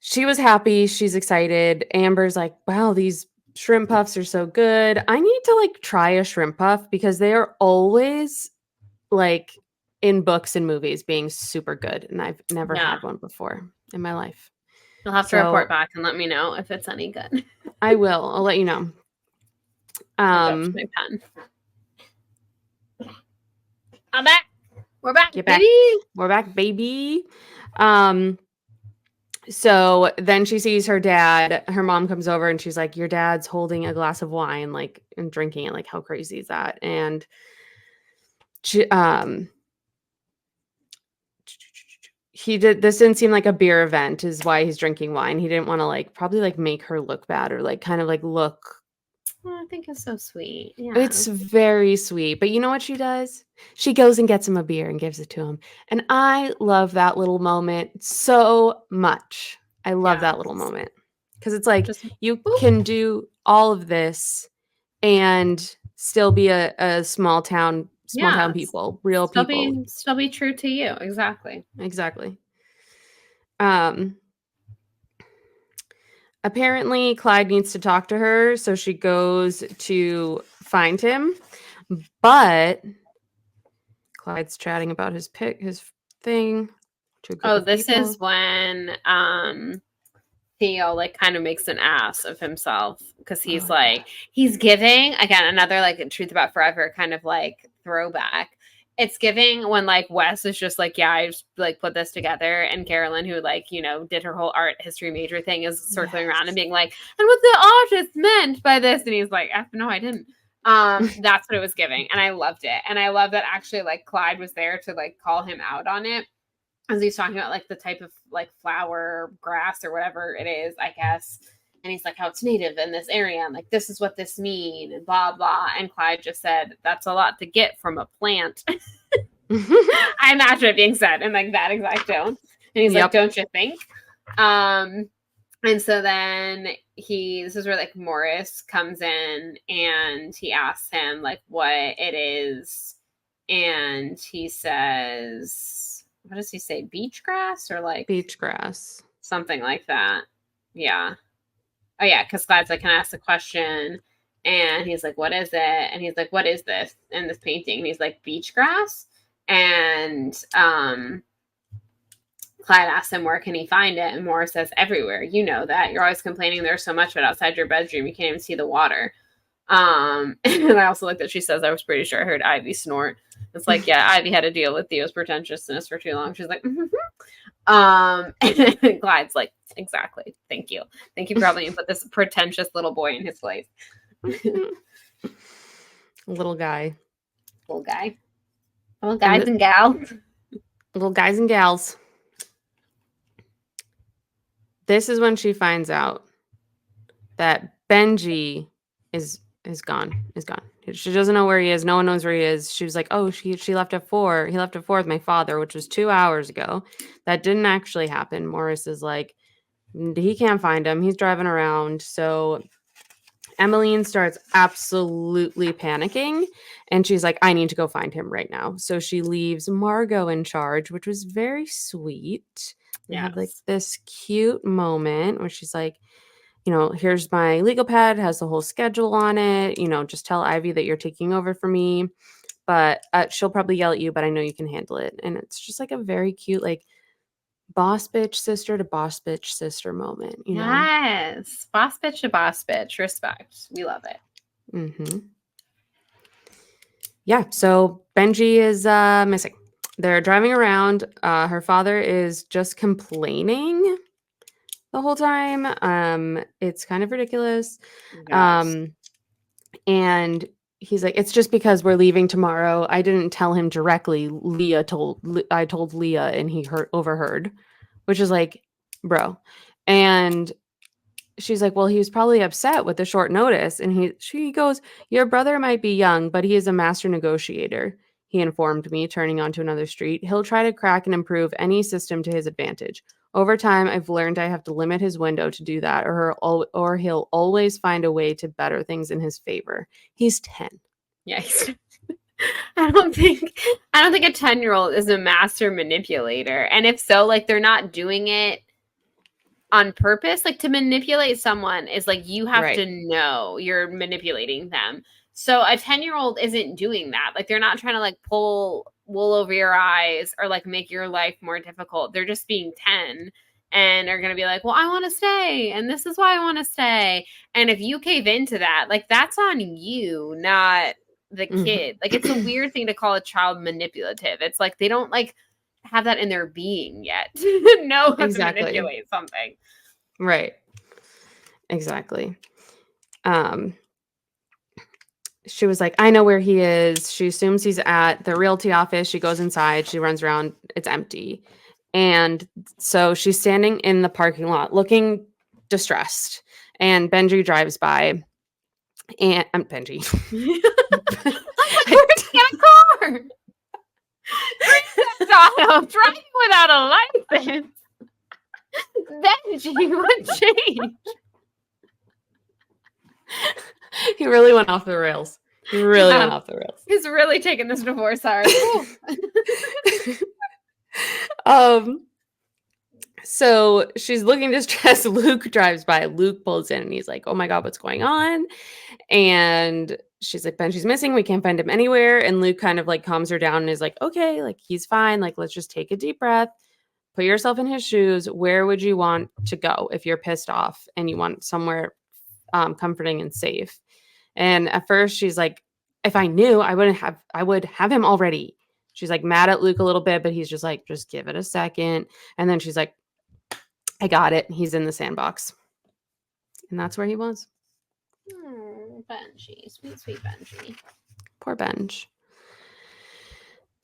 She was happy. She's excited. Amber's like, wow, these shrimp puffs are so good. I need to like try a shrimp puff, because they are always like in books and movies being super good. And I've never had one before in my life. You'll have to report back and let me know if it's any good. I will. I'll let you know. That's my pen. I'm back. We're back, Get baby. Back. We're back, baby. So then she sees her dad. Her mom comes over and she's like, your dad's holding a glass of wine, like, and drinking it. Like, how crazy is that? And she, this didn't seem like a beer event, is why he's drinking wine. He didn't want to like probably like make her look bad, or like kind of like look. Oh, I think it's so sweet. Yeah. It's very sweet. But you know what she does? She goes and gets him a beer and gives it to him. And I love that little moment so much. I love that little moment. Because it's like, you can do all of this and still be a small town people, real people. Still be true to you. Exactly. Apparently Clyde needs to talk to her, so she goes to find him, but Clyde's chatting about his thing. This is when Theo like kind of makes an ass of himself, because he's he's giving, again, another like Truth About Forever kind of like throwback. It's giving when like Wes is just like, yeah, I just like put this together, and Carolyn, who like, you know, did her whole art history major thing, is circling around and being like, and what the artist meant by this, and he's like, no, I didn't. That's what it was giving, and I loved it. And I love that actually like Clyde was there to like call him out on it, as he's talking about like the type of like flower, grass, or whatever it is, I guess. And he's like, how it's native in this area, and like, this is what this mean, and blah, blah. And Clyde just said, that's a lot to get from a plant. I imagine it being said in like that exact tone. And he's like, don't you think? And so then this is where like Morris comes in, and he asks him like what it is And he says, what does he say? Beach grass or like beach grass. Something like that. Yeah. Oh yeah, because Clyde's like, can I ask a question? And he's like, what is it? And he's like, what is this in this painting? And he's like, beach grass. And Clyde asks him, where can he find it? And Morris says, everywhere. You know that. You're always complaining there's so much, but outside your bedroom, you can't even see the water. And I also like that she says, I was pretty sure I heard Ivy snort. It's like, yeah, Ivy had to deal with Theo's pretentiousness for too long. She's like, and Clyde's like, exactly. Thank you. Thank you for helping me put this pretentious little boy in his place. Little guy. Little guy. Little guys and gals. Little guys and gals. This is when she finds out that Benji is gone. Is gone. She doesn't know where he is. No one knows where he is. She was like, oh, she left at 4. He left at 4 with my father, which was 2 hours ago. That didn't actually happen. Morris is like, he can't find him. He's driving around. So Emmeline starts absolutely panicking, and she's like, I need to go find him right now. So she leaves Margot in charge, which was very sweet. They have like this cute moment where she's like, you know, here's my legal pad, has the whole schedule on it. You know, just tell Ivy that you're taking over for me. But she'll probably yell at you, but I know you can handle it. And it's just like a very cute, like, boss bitch sister to boss bitch sister moment, you know? Yes. Boss bitch to boss bitch. Respect. We love it. Mm-hmm. Yeah, so Benji is missing. They're driving around. Her father is just complaining the whole time. It's kind of ridiculous. Yes. And he's like, it's just because we're leaving tomorrow. I didn't tell him directly. I told Leah, and he overheard, which is like, bro. And she's like, well, he was probably upset with the short notice. And she goes, your brother might be young, but he is a master negotiator. He informed me, turning onto another street. He'll try to crack and improve any system to his advantage. Over time, I've learned I have to limit his window to do that, or he'll always find a way to better things in his favor. He's 10. Yeah. I don't think a 10-year-old is a master manipulator. And if so, like, they're not doing it on purpose. Like, to manipulate someone is like, you have to know you're manipulating them. So a 10-year-old isn't doing that. Like, they're not trying to like pull wool over your eyes or like make your life more difficult. They're just being 10 and are going to be like, well, I want to stay. And this is why I want to stay. And if you cave into that, like, that's on you, not the kid. Like, it's a weird thing to call a child manipulative. It's like, they don't like have that in their being yet to know how to manipulate something. Right. Exactly. She was like, I know where he is. She assumes he's at the realty office. She goes inside. She runs around. It's empty. And so she's standing in the parking lot looking distressed. And Benji drives by. And I'm Benji. Where'd he get a car? Donald driving without a license. Benji, what changed? He really went off the rails. He really went off the rails. He's really taking this divorce hard. So she's looking distressed. Luke drives by. Luke pulls in and he's like, oh my God, what's going on? And she's like, Benji's missing. We can't find him anywhere. And Luke kind of like calms her down and is like, okay, like, he's fine. Like, let's just take a deep breath. Put yourself in his shoes. Where would you want to go if you're pissed off and you want somewhere comforting and safe? And at first she's like, if I knew, I would have him already. She's like mad at Luke a little bit, but he's just like, just give it a second. And then she's like, I got it. He's in the sandbox. And that's where he was. Benji. Sweet, sweet Benji. Poor Benj.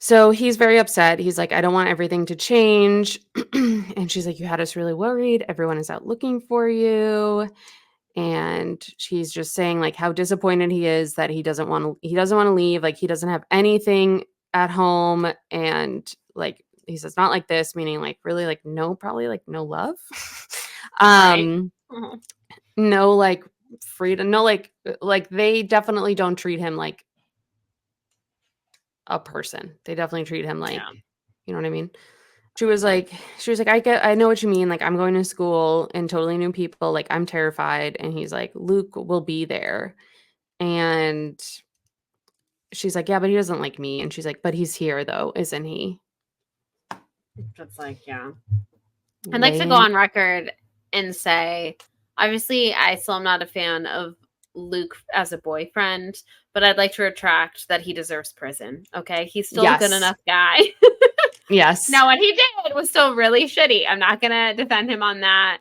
So he's very upset. He's like, I don't want everything to change. And she's like, you had us really worried. Everyone is out looking for you. And she's just saying like how disappointed he is that he doesn't want to leave. Like, he doesn't have anything at home. And like, he says, not like this, meaning like really like no, probably like no love. No like freedom, no like they definitely don't treat him like a person. They definitely treat him like, Yeah. you know what I mean? She was like, I know what you mean. Like, I'm going to school and totally new people. Like, I'm terrified. And he's like, Luke will be there. And she's like, yeah, but he doesn't like me. And she's like, but he's here though, isn't he? It's like, yeah. I'd like to go Laying. on record and say, obviously, I still am not a fan of Luke as a boyfriend, but I'd like to retract that he deserves prison. Okay. He's still a good Yes. enough guy. Yes. Now, what he did was still really shitty. I'm not going to defend him on that.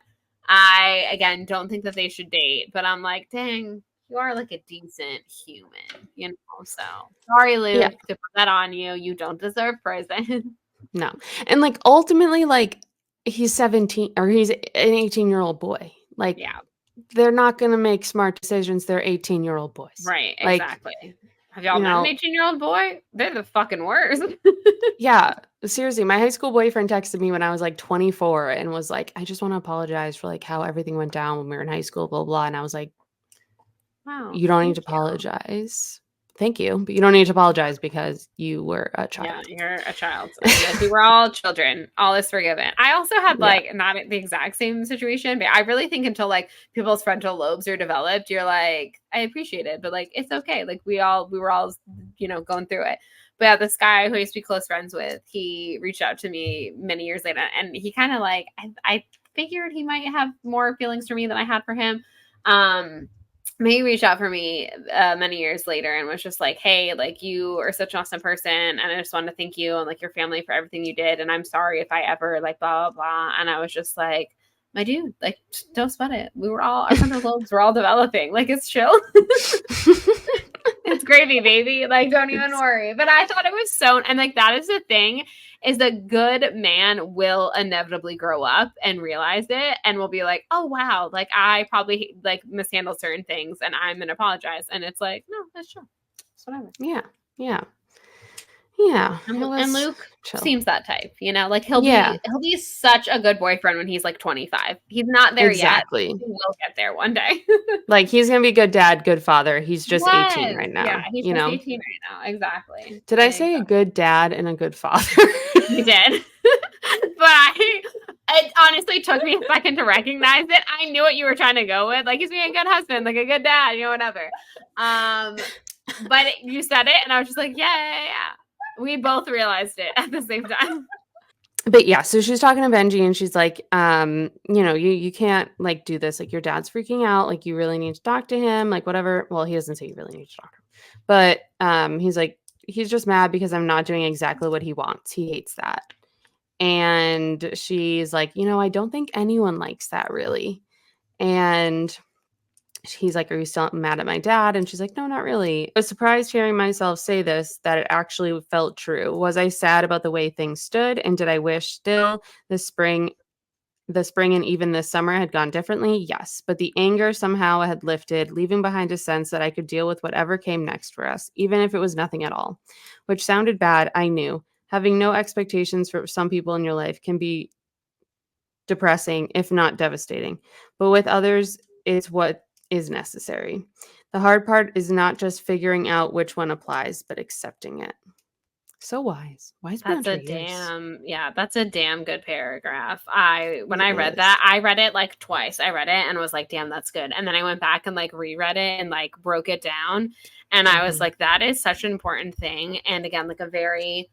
I, again, don't think that they should date, but I'm like, dang, you are like a decent human, you know? So sorry, Yeah. Luke, to put that on you. You don't deserve prison. No. And like, ultimately, like, he's 17 or he's an 18-year-old boy. Like, Yeah, they're not going to make smart decisions. They're 18-year-old boys. right, Like, exactly. Have y'all you met an know, 18-year-old boy? They're the fucking worst. yeah, seriously, my high school boyfriend texted me when I was like 24 and was like, I just want to apologize for like how everything went down when we were in high school, blah, blah. And I was like, Wow, you don't need thank to you. apologize. Thank you. But you don't need to apologize because you were a Yeah, child. you're a child. Like, we were all children. All is forgiven. I also had Yeah. like not the exact same situation, but I really think until like people's frontal lobes are developed, you're like, I appreciate it, but like it's okay. Like we were all, going through it. But yeah, this guy who I used to be close friends with, he reached out to me many years later, and he kind of like I figured he might have more feelings for me than I had for him. He reached out for me many years later and was just like, hey, like you are such an awesome person, and I just wanted to thank you and like your family for everything you did, and I'm sorry if I ever like blah blah blah. And I was just like, my dude, like don't sweat it. Our frontal lobes were all developing. Like it's chill. It's gravy, baby. Like don't even It's, worry. But I thought it was so, and like that is the thing, is the good man will inevitably grow up and realize it and will be like, oh wow, like I probably like mishandled certain things and I'm gonna apologize. And it's like, no, that's true. It's whatever. yeah. Yeah. Yeah. It And was Luke chill. seems that type, like Yeah. he'll be such a good boyfriend when he's like 25. He's not there yet. Exactly. He will get there one day. Like, he's going to be a good dad, good father. He's just 18 Yes. right Yeah, now, he's you just know? 18 right now. Exactly. Did I say a good dad and a good father? You did. But it honestly took me a second to recognize it. I knew what you were trying to go with. Like he's being a good husband, like a good dad, whatever. But you said it and I was just like, yeah. We both realized it at the same time. But yeah, so she's talking to Benji and she's like, you can't like do this. Like your dad's freaking out. Like you really need to talk to him. Like whatever. Well, he doesn't say you really need to talk to him. But he's like, he's just mad because I'm not doing exactly what he wants. He hates that. And she's like, I don't think anyone likes that really. And he's like, are you still mad at my dad? And she's like, no, not really. I was surprised hearing myself say this, that it actually felt true. Was I sad about the way things stood? And did I wish still the spring and even this summer had gone differently? Yes. But the anger somehow had lifted, leaving behind a sense that I could deal with whatever came next for us, even if it was nothing at all. Which sounded bad, I knew. Having no expectations for some people in your life can be depressing, if not devastating. But with others, it's what is necessary. The hard part is not just figuring out which one applies, but accepting it. So wise. Wise beyond her years. That's a damn good paragraph. When It I read is. that, I read it like twice. I read it and was like, damn, that's good. And then I went back and like reread it and like broke it down. And I was Mhm. like, that is such an important thing. And again, like a very,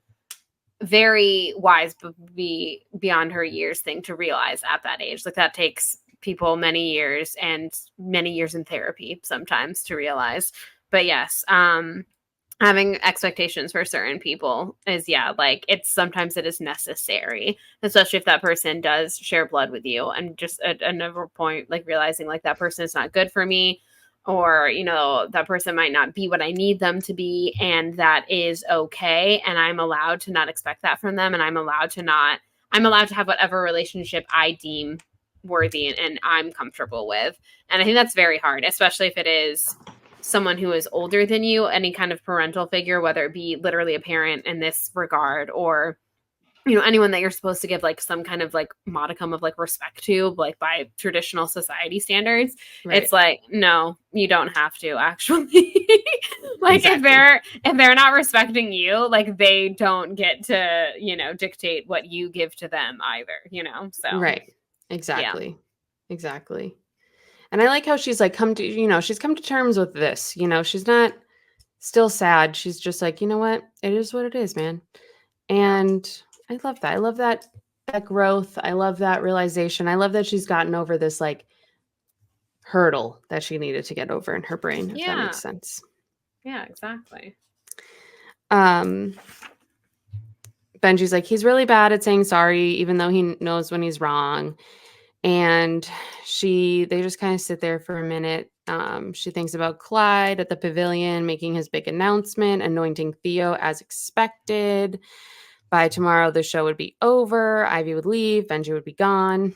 very wise, but beyond her years thing to realize at that age. Like that takes people many years and many years in therapy sometimes to realize. But yes, having expectations for certain people is like sometimes it is necessary, especially if that person does share blood with you, and just at another point like realizing like that person is not good for me, or that person might not be what I need them to be, and that is okay, and I'm allowed to not expect that from them, and I'm allowed to have whatever relationship I deem worthy and I'm comfortable with. And I think that's very hard, especially if it is someone who is older than you, any kind of parental figure, whether it be literally a parent in this regard or anyone that you're supposed to give like some kind of like modicum of like respect to, like by traditional society standards. Right. It's like, no, you don't have to actually. Like Exactly. if they're not respecting you, like they don't get to, dictate what you give to them either. So Right. yeah. Exactly. And I like how she's like she's come to terms with this. She's not still sad. She's just like, you know what? It is what it is, man. Yeah. And I love that. I love that growth. I love that realization. I love that she's gotten over this like hurdle that she needed to get over in her brain, if that Yeah. makes sense. Yeah, exactly. Benji's like, he's really bad at saying sorry, even though he knows when he's wrong. And they just kind of sit there for a minute. She thinks about Clyde at the pavilion making his big announcement, anointing Theo as expected. By tomorrow, the show would be over. Ivy would leave. Benji would be gone.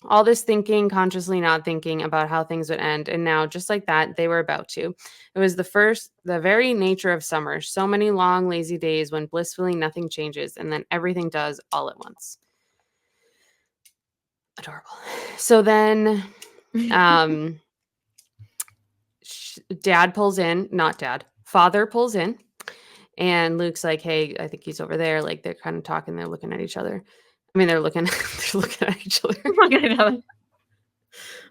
All this thinking, consciously not thinking about how things would end. And now, just like that, they were about to. It was the very nature of summer. So many long, lazy days when blissfully nothing changes and then everything does all at once. Adorable. So then, father pulls in, and Luke's like, hey, I think he's over there. Like they're kind of talking. They're looking at each other. I mean, they're looking at each other.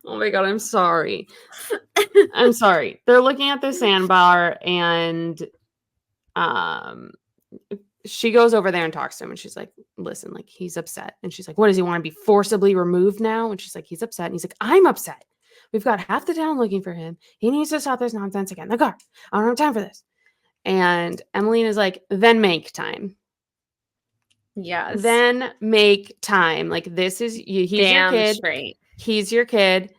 Oh my God, I'm sorry. I'm sorry. They're looking at the sandbar, and she goes over there and talks to him, and she's like, listen, like he's upset. And she's like, what, does he want to be forcibly removed now? And she's like, he's upset. And he's like, I'm upset. We've got half the town looking for him. He needs to stop this nonsense again. The car. I don't have time for this. And Emmeline is like, then make time. Yes. Then make time. Like this is you. He's your kid. Straight. He's your kid.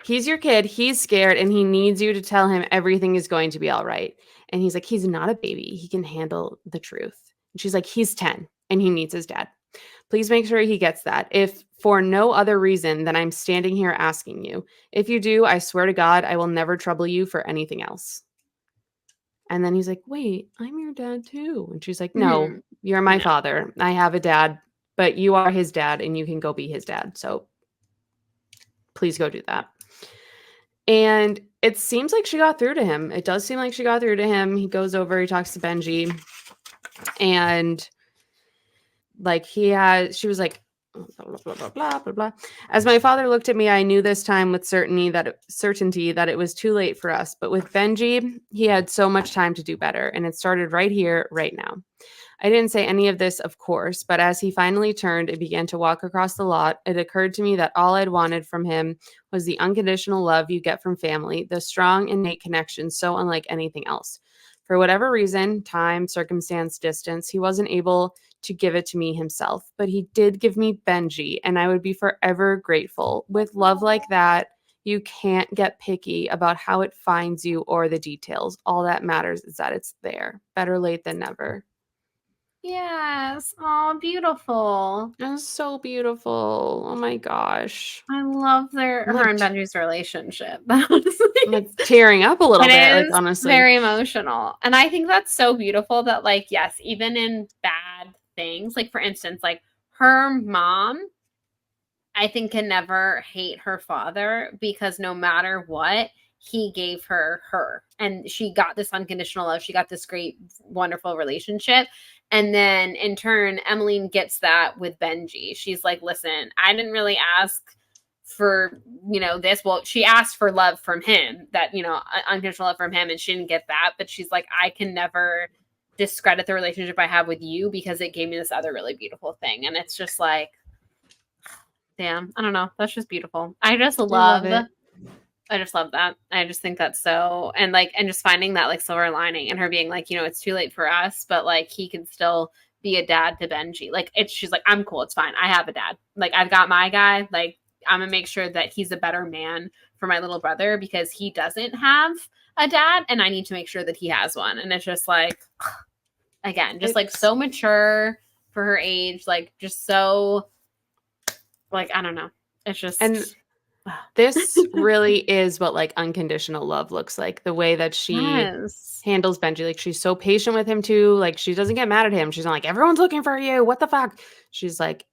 He's your kid. He's scared, and he needs you to tell him everything is going to be all right. And he's like, he's not a baby. He can handle the truth. And she's like, he's 10 and he needs his dad. Please make sure he gets that. If for no other reason than I'm standing here asking you. If you do, I swear to God, I will never trouble you for anything else. And then he's like, wait, I'm your dad too. And she's like, no, you're my father. I have a dad, but you are his dad and you can go be his dad. So please go do that. And it seems like she got through to him. It does seem like she got through to him. He goes over, he talks to Benji, and like she was like, blah, blah, blah, blah, blah, blah. As my father looked at me, I knew this time with certainty that it was too late for us. But with Benji, he had so much time to do better. And it started right here, right now. I didn't say any of this, of course, but as he finally turned and began to walk across the lot, it occurred to me that all I'd wanted from him was the unconditional love you get from family, the strong, innate connection so unlike anything else. For whatever reason, time, circumstance, distance, he wasn't able to give it to me himself, but he did give me Benji, and I would be forever grateful. With love like that, you can't get picky about how it finds you or the details. All that matters is that it's there. Better late than never. Yes. Oh, beautiful. That's so beautiful. Oh my gosh. I love her and Benji's relationship. I'm like tearing up a little bit, like honestly. Very emotional. And I think that's so beautiful that like, yes, even in bad things, like for instance, like her mom, I think can never hate her father because no matter what, he gave her and she got this unconditional love. She got this great, wonderful relationship. And then in turn, Emmeline gets that with Benji. She's like, listen, I didn't really ask for, this. Well, she asked for love from him, that, unconditional love from him, and she didn't get that. But she's like, I can never discredit the relationship I have with you because it gave me this other really beautiful thing. And it's just like, damn, I don't know. That's just beautiful. I just love that. I just think that's so, and just finding that like silver lining and her being like, it's too late for us, but like he can still be a dad to Benji. Like she's like, I'm cool. It's fine. I have a dad. Like I've got my guy. Like I'm gonna make sure that he's a better man for my little brother because he doesn't have a dad and I need to make sure that he has one. And it's just like, again, just like so mature for her age, like just so like, I don't know. It's just, and This really is what like unconditional love looks like. The way that she Yes. handles Benji. Like she's so patient with him too. Like she doesn't get mad at him. She's not like, everyone's looking for you. What the fuck? She's like,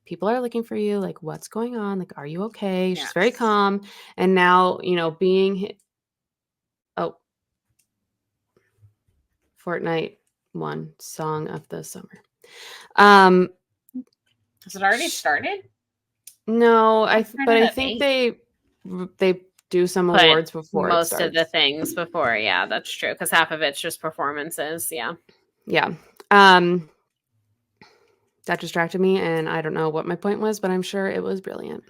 people are looking for you. Like, what's going on? Like, are you okay? She's very Yes. calm. And now, you know, oh, Fortnite won Song of the Summer. Has it already started? No, but I At think 8. they do some Put awards before it most of the starts. things before. Yeah, that's true. Because half of it's just performances. Yeah. Yeah. That distracted me, and I don't know what my point was, but I'm sure it was brilliant.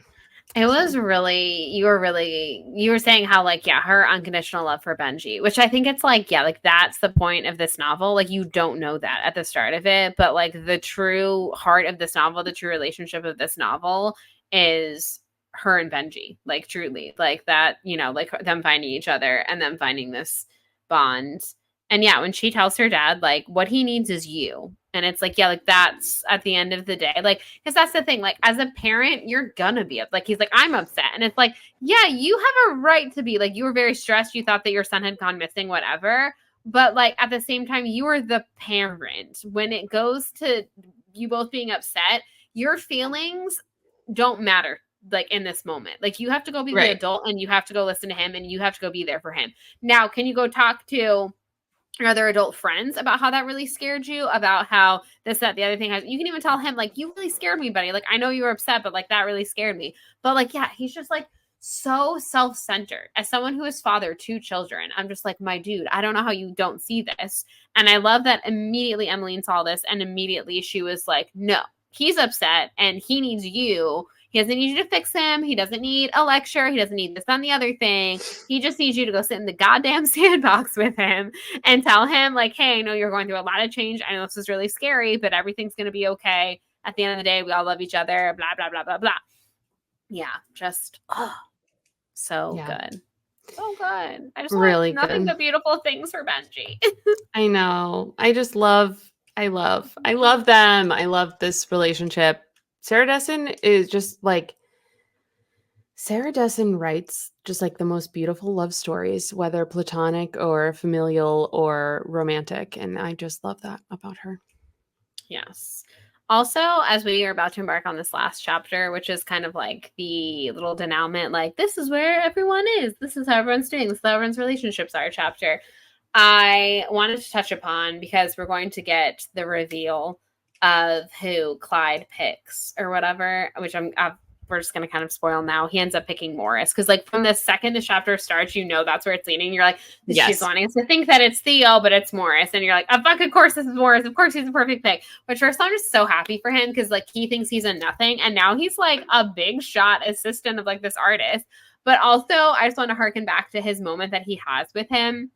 It was really, you were saying how, like, yeah, her unconditional love for Benji, which I think it's like, yeah, like that's the point of this novel. Like, you don't know that at the start of it, but like the true heart of this novel, the true relationship of this novel is her and Benji, like, truly, like that, you know, like them finding each other and them finding this bond. And yeah, when she tells her dad, like, what he needs is you. And it's like, yeah, like that's at the end of the day, like, because that's the thing, like, as a parent, you're gonna be like, he's like, I'm upset. And it's like, yeah, you have a right to be like, you were very stressed. You thought that your son had gone missing, whatever. But like, at the same time, you are the parent. When it goes to you both being upset, your feelings don't matter like in this moment. Like you have to go be the Right. adult and you have to go listen to him and you have to go be there for him. Now, can you go talk to your other adult friends about how that really scared you, about how this, that, the other thing has, you can even tell him, like, you really scared me, buddy. Like, I know you were upset, but like that really scared me. But like, yeah, he's just like so self-centered. As someone who has fathered 2 children, I'm just like, my dude, I don't know how you don't see this. And I love that immediately Emmeline saw this and immediately she was like, no, he's upset and he needs you. He doesn't need you to fix him. He doesn't need a lecture. He doesn't need this and the other thing. He just needs you to go sit in the goddamn sandbox with him and tell him, like, hey, I know you're going through a lot of change. I know this is really scary, but everything's going to be okay. At the end of the day, we all love each other, blah, blah, blah, blah, blah. Yeah, just, so good. So good. I just want Really nothing good. but beautiful things for Benji. I know. I love them. I love this relationship. Sarah Dessen is just like Sarah Dessen writes just like the most beautiful love stories, whether platonic or familial or romantic. And I just love that about her. Yes. Also, as we are about to embark on this last chapter, which is kind of like the little denouement, like, this is where everyone is. This is how everyone's doing. This is how everyone's relationships are chapter. I wanted to touch upon, because we're going to get the reveal of who Clyde picks or whatever, which we're just going to kind of spoil now. He ends up picking Morris because, like, from the second the chapter starts, you know that's where it's leading. You're like, she's wanting us to think that it's Theo, but it's Morris, and you're like, oh fuck, of course this is Morris. Of course he's the perfect pick. Which first, I'm just so happy for him because, like, he thinks he's a nothing, and now he's like a big shot assistant of like this artist. But also, I just want to harken back to his moment that he has with him.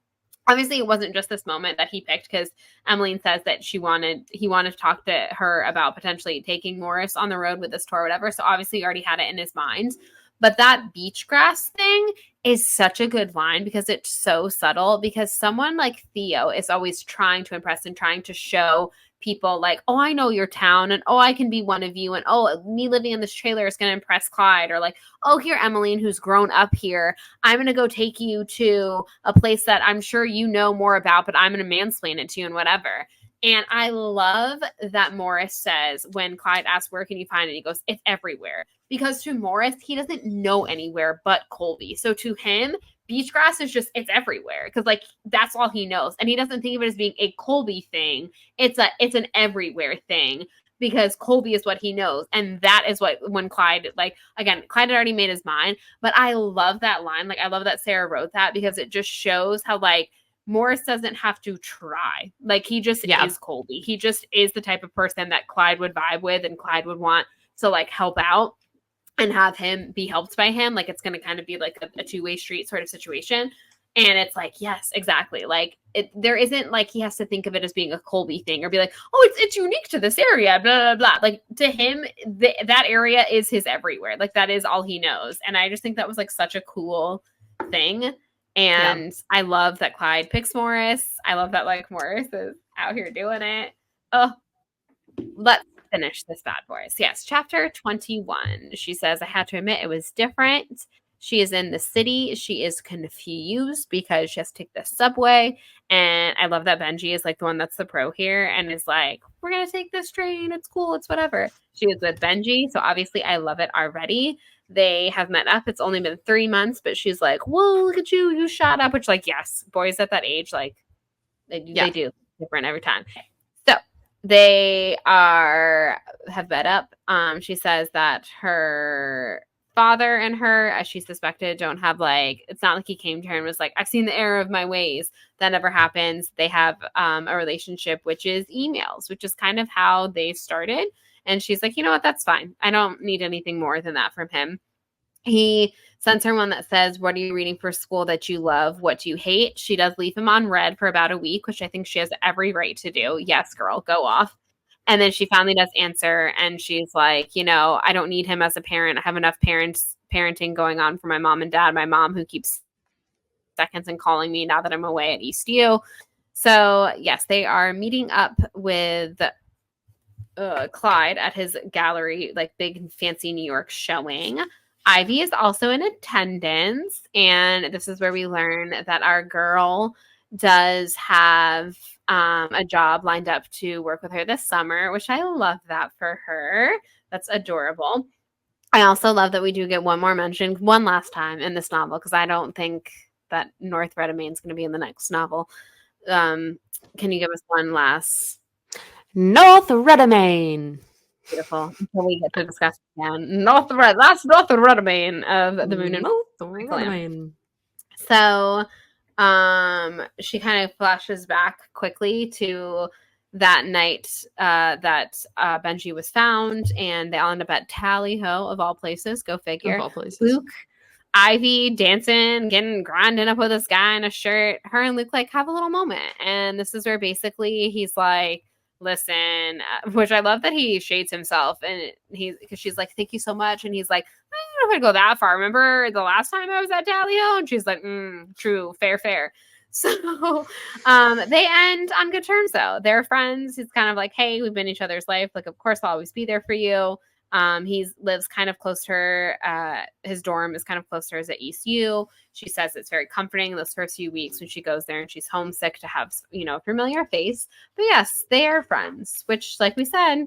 Obviously, it wasn't just this moment that he picked, because Emmeline says that he wanted to talk to her about potentially taking Morris on the road with this tour or whatever. So obviously he already had it in his mind. But that beach grass thing is such a good line because it's so subtle, because someone like Theo is always trying to impress and trying to show people, like, oh, I know your town, and oh, I can be one of you, and oh, me living in this trailer is going to impress Clyde, or like, oh, here, Emmeline, who's grown up here, I'm going to go take you to a place that I'm sure you know more about, but I'm going to mansplain it to you and whatever. And I love that Morris says, when Clyde asks, where can you find it? He goes, it's everywhere. Because to Morris, he doesn't know anywhere but Colby. So to him, beach grass is just, it's everywhere. Because, like, that's all he knows. And he doesn't think of it as being a Colby thing. It's an everywhere thing, because Colby is what he knows. And that is what, when Clyde, like, again, Clyde had already made his mind. But I love that line. Like, I love that Sarah wrote that, because it just shows how, like, Morris doesn't have to try. Like, he just is Colby. He just is the type of person that Clyde would vibe with and Clyde would want to, like, help out and have him be helped by him. Like, it's going to kind of be like a two-way street sort of situation. And it's like, yes, exactly. Like, there isn't like he has to think of it as being a Colby thing or be like, oh, it's unique to this area, blah, blah, blah. Like, to him, that area is his everywhere. Like, that is all he knows. And I just think that was like such a cool thing. And I love that Clyde picks Morris. I love that, like, Morris is out here doing it. Oh, let's finish this bad boy. So yes, chapter 21. She says, I had to admit it was different. She is in the city. She is confused because she has to take the subway. And I love that Benji is like the one that's the pro here and is like, we're going to take this train. It's cool. It's whatever. She is with Benji. So obviously I love it already. They have met up. It's only been 3 months, but she's like, whoa, look at you. You shot up. Which, like, yes, boys at that age, like, they do different every time. So they have met up. She says that her father and her, as she suspected, don't have like, it's not like he came to her and was like, I've seen the error of my ways. That never happens. They have a relationship, which is emails, which is kind of how they started. And she's like, you know what? That's fine. I don't need anything more than that from him. He sends her one that says, what are you reading for school that you love? What do you hate? She does leave him on red for about a week, which I think she has every right to do. Yes, girl, go off. And then she finally does answer, and she's like, you know, I don't need him as a parent. I have enough parenting going on for my mom and dad. My mom who keeps seconds and calling me now that I'm away at Eastview. So yes, they are meeting up with Clyde at his gallery, like big fancy New York showing. Ivy is also in attendance, and this is where we learn that our girl does have a job lined up to work with her this summer, which I love that for her. That's adorable. I also love that we do get one more mention one last time in this novel, because I don't think that North Redemain is going to be in the next novel. Can you give us one last? North Redemain. Beautiful. Until we get to discuss again. That's North Redemain of the Moon and North Redemain. So she kind of flashes back quickly to that night that Benji was found, and they all end up at Tally-Ho, of all places. Go figure. Of all places. Luke, Ivy dancing, grinding up with this guy in a shirt. Her and Luke like have a little moment, and this is where basically he's like, listen, which I love that he shades himself, and because she's like, thank you so much, and he's like, I don't know if I'd go that far. Remember the last time I was at Tally-Ho? And she's like, true, fair. So they end on good terms, though. They're friends. He's kind of like, hey, we've been in each other's life. Like, of course, I'll always be there for you. He lives kind of close to her. His dorm is kind of close to hers at East U. She says it's very comforting those first few weeks when she goes there and she's homesick to have, a familiar face. But yes, they are friends, which, like we said,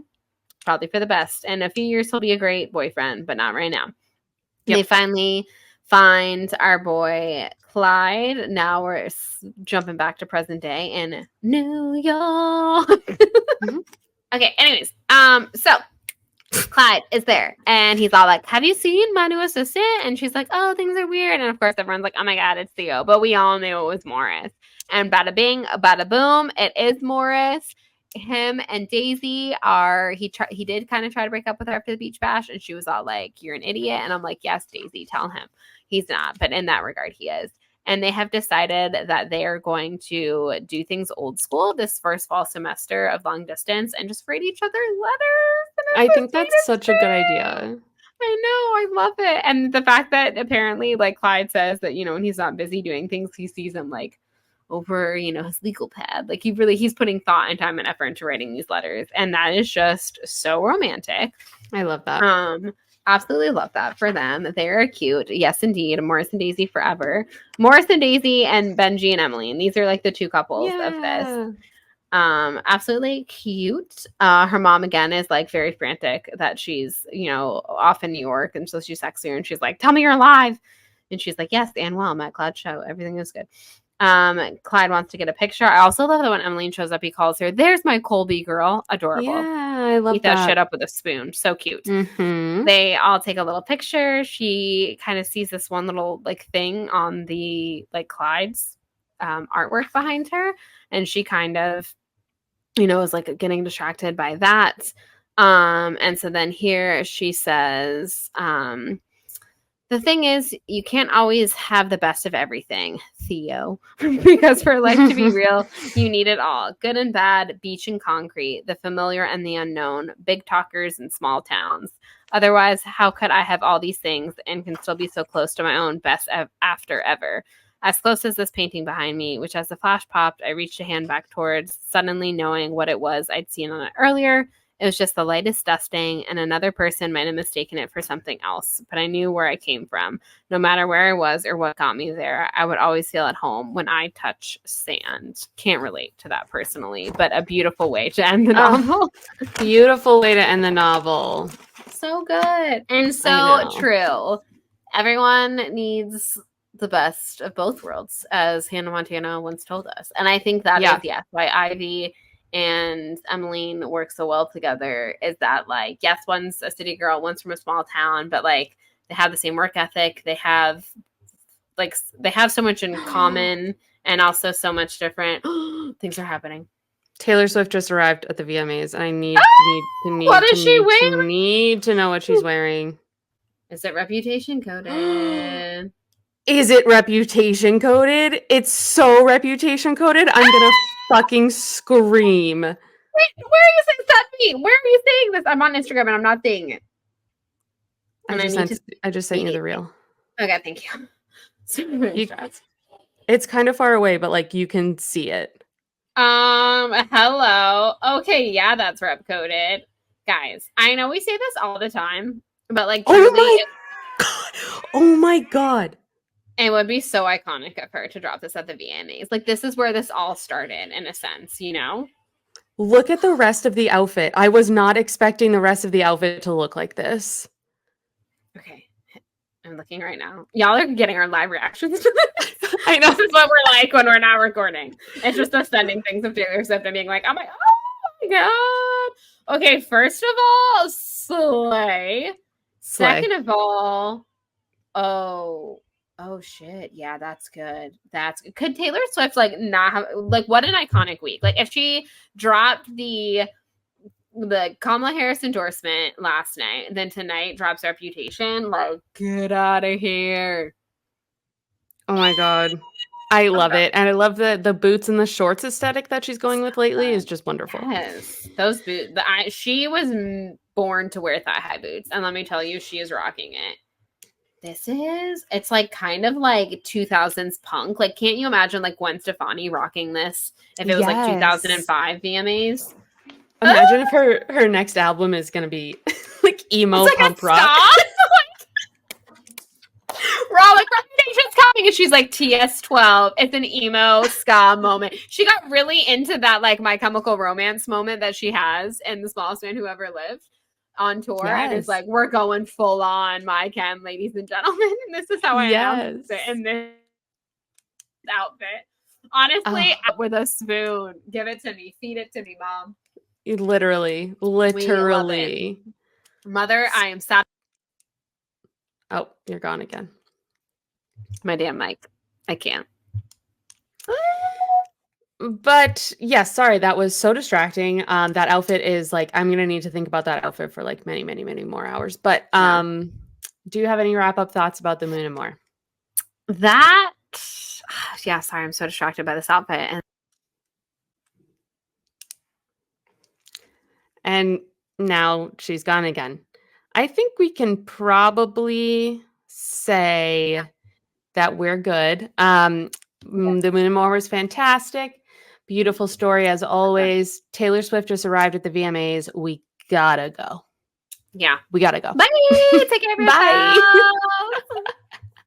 probably for the best. In a few years, he'll be a great boyfriend, but not right now. Yep. They finally find our boy Clyde. Now we're jumping back to present day in New York. Mm-hmm. Okay, anyways, so Clyde is there, and he's all like, have you seen my new assistant? And she's like, oh, things are weird. And of course, everyone's like, oh my God, it's Theo. But we all knew it was Morris. And bada bing, bada boom, it is Morris. Him and Daisy he did kind of try to break up with her after the beach bash, and she was all like, you're an idiot. And I'm like, yes, Daisy, tell him. He's not, but in that regard, he is. And they have decided that they are going to do things old school this first fall semester of long distance and just write each other letters. I think that's such a good idea. I know. I love it. And the fact that apparently, like, Clyde says that, when he's not busy doing things, he sees them, like, over, his legal pad. Like, he's putting thought and time and effort into writing these letters. And that is just so romantic. I love that. Absolutely love that for them. They are cute. Yes, indeed. Morris and Daisy forever. Morris and Daisy and Benji and Emily. And these are like the two couples of this. Absolutely cute. Her mom again is like very frantic that she's, off in New York. And so she texts her and she's like, tell me you're alive. And she's like, yes, and well, I'm at Cloud Show. Everything is good. Clyde wants to get a picture. I also love that when Emmeline shows up, he calls her, there's my Colby girl. Adorable. Yeah, I love Eat that shit up with a spoon. So cute. Mm-hmm. They all take a little picture. She kind of sees this one little like thing on the like Clyde's artwork behind her. And she kind of, is like getting distracted by that. And so then here she says, the thing is, you can't always have the best of everything, Theo, because for life to be real, you need it all. Good and bad, beach and concrete, the familiar and the unknown, big talkers and small towns. Otherwise, how could I have all these things and can still be so close to my own best after ever? As close as this painting behind me, which as the flash popped, I reached a hand back towards, suddenly knowing what it was I'd seen on it earlier. It was just the lightest dusting, and another person might have mistaken it for something else, but I knew where I came from. No matter where I was or what got me there, I would always feel at home when I touch sand. Can't relate to that personally, but a beautiful way to end the novel. Beautiful way to end the novel. So good. And so true. Everyone needs the best of both worlds, as Hannah Montana once told us. And I think that is, why Ivy and Emmeline work so well together, is that, like, yes, one's a city girl, one's from a small town, but, like, they have the same work ethic. They have so much in common, and also so much different. Things are happening. Taylor Swift just arrived at the VMAs, and I need to know what she's wearing. Is it reputation coded? Is it reputation coded? It's so reputation coded. I'm gonna fucking scream. Wait, where are you saying that? Where are you saying this? I'm on Instagram and I'm not seeing it. I just sent you the reel. Okay, thank you. It's kind of far away, but, like, you can see it. Hello. Okay, yeah, that's rep coded. Guys, I know we say this all the time, but, like, oh my god. It would be so iconic of her to drop this at the VMAs. Like, this is where this all started, in a sense, you know? Look at the rest of the outfit. I was not expecting the rest of the outfit to look like this. Okay. I'm looking right now. Y'all are getting our live reactions to this. I know this is what we're like when we're not recording. It's just us sending things of Taylor Swift and being like, oh my god. Okay, first of all, slay. Second of all, oh shit, yeah, that's good. Could Taylor Swift, like, not have, like, what an iconic week. Like, if she dropped the Kamala Harris endorsement last night, and then tonight drops Reputation, like, get out of here. Oh my god. I love it. And I love the boots and the shorts aesthetic that she's going with lately is just wonderful. Yes. Those boots. She was born to wear thigh-high boots. And let me tell you, she is rocking it. It's like kind of like 2000s punk. Like, can't you imagine, like, Gwen Stefani rocking this if it was like 2005 VMAs? Imagine if her next album is going to be like emo punk rock. Raw, like, Reputation's coming, and she's like, TS12. It's an emo ska moment. She got really into that, like, My Chemical Romance moment that she has in The Smallest Man Who Ever Lived on tour. And it's like, we're going full on My Chem, ladies and gentlemen. And this is how I am in this outfit. Honestly, with a spoon. Give it to me. Feed it to me, Mom. Literally. Mother, I am sad. Oh, you're gone again. My damn mic. I can't. But yes, sorry, that was so distracting. That outfit is like, I'm gonna need to think about that outfit for like many, many, many more hours. But do you have any wrap-up thoughts about the moon and more? Yeah, sorry, I'm so distracted by this outfit. And now she's gone again. I think we can probably say that we're good. The Moon and More was fantastic. Beautiful story as always. Taylor Swift just arrived at the VMAs. We gotta go. Yeah. We gotta go. Bye. Take care of yourself. Bye.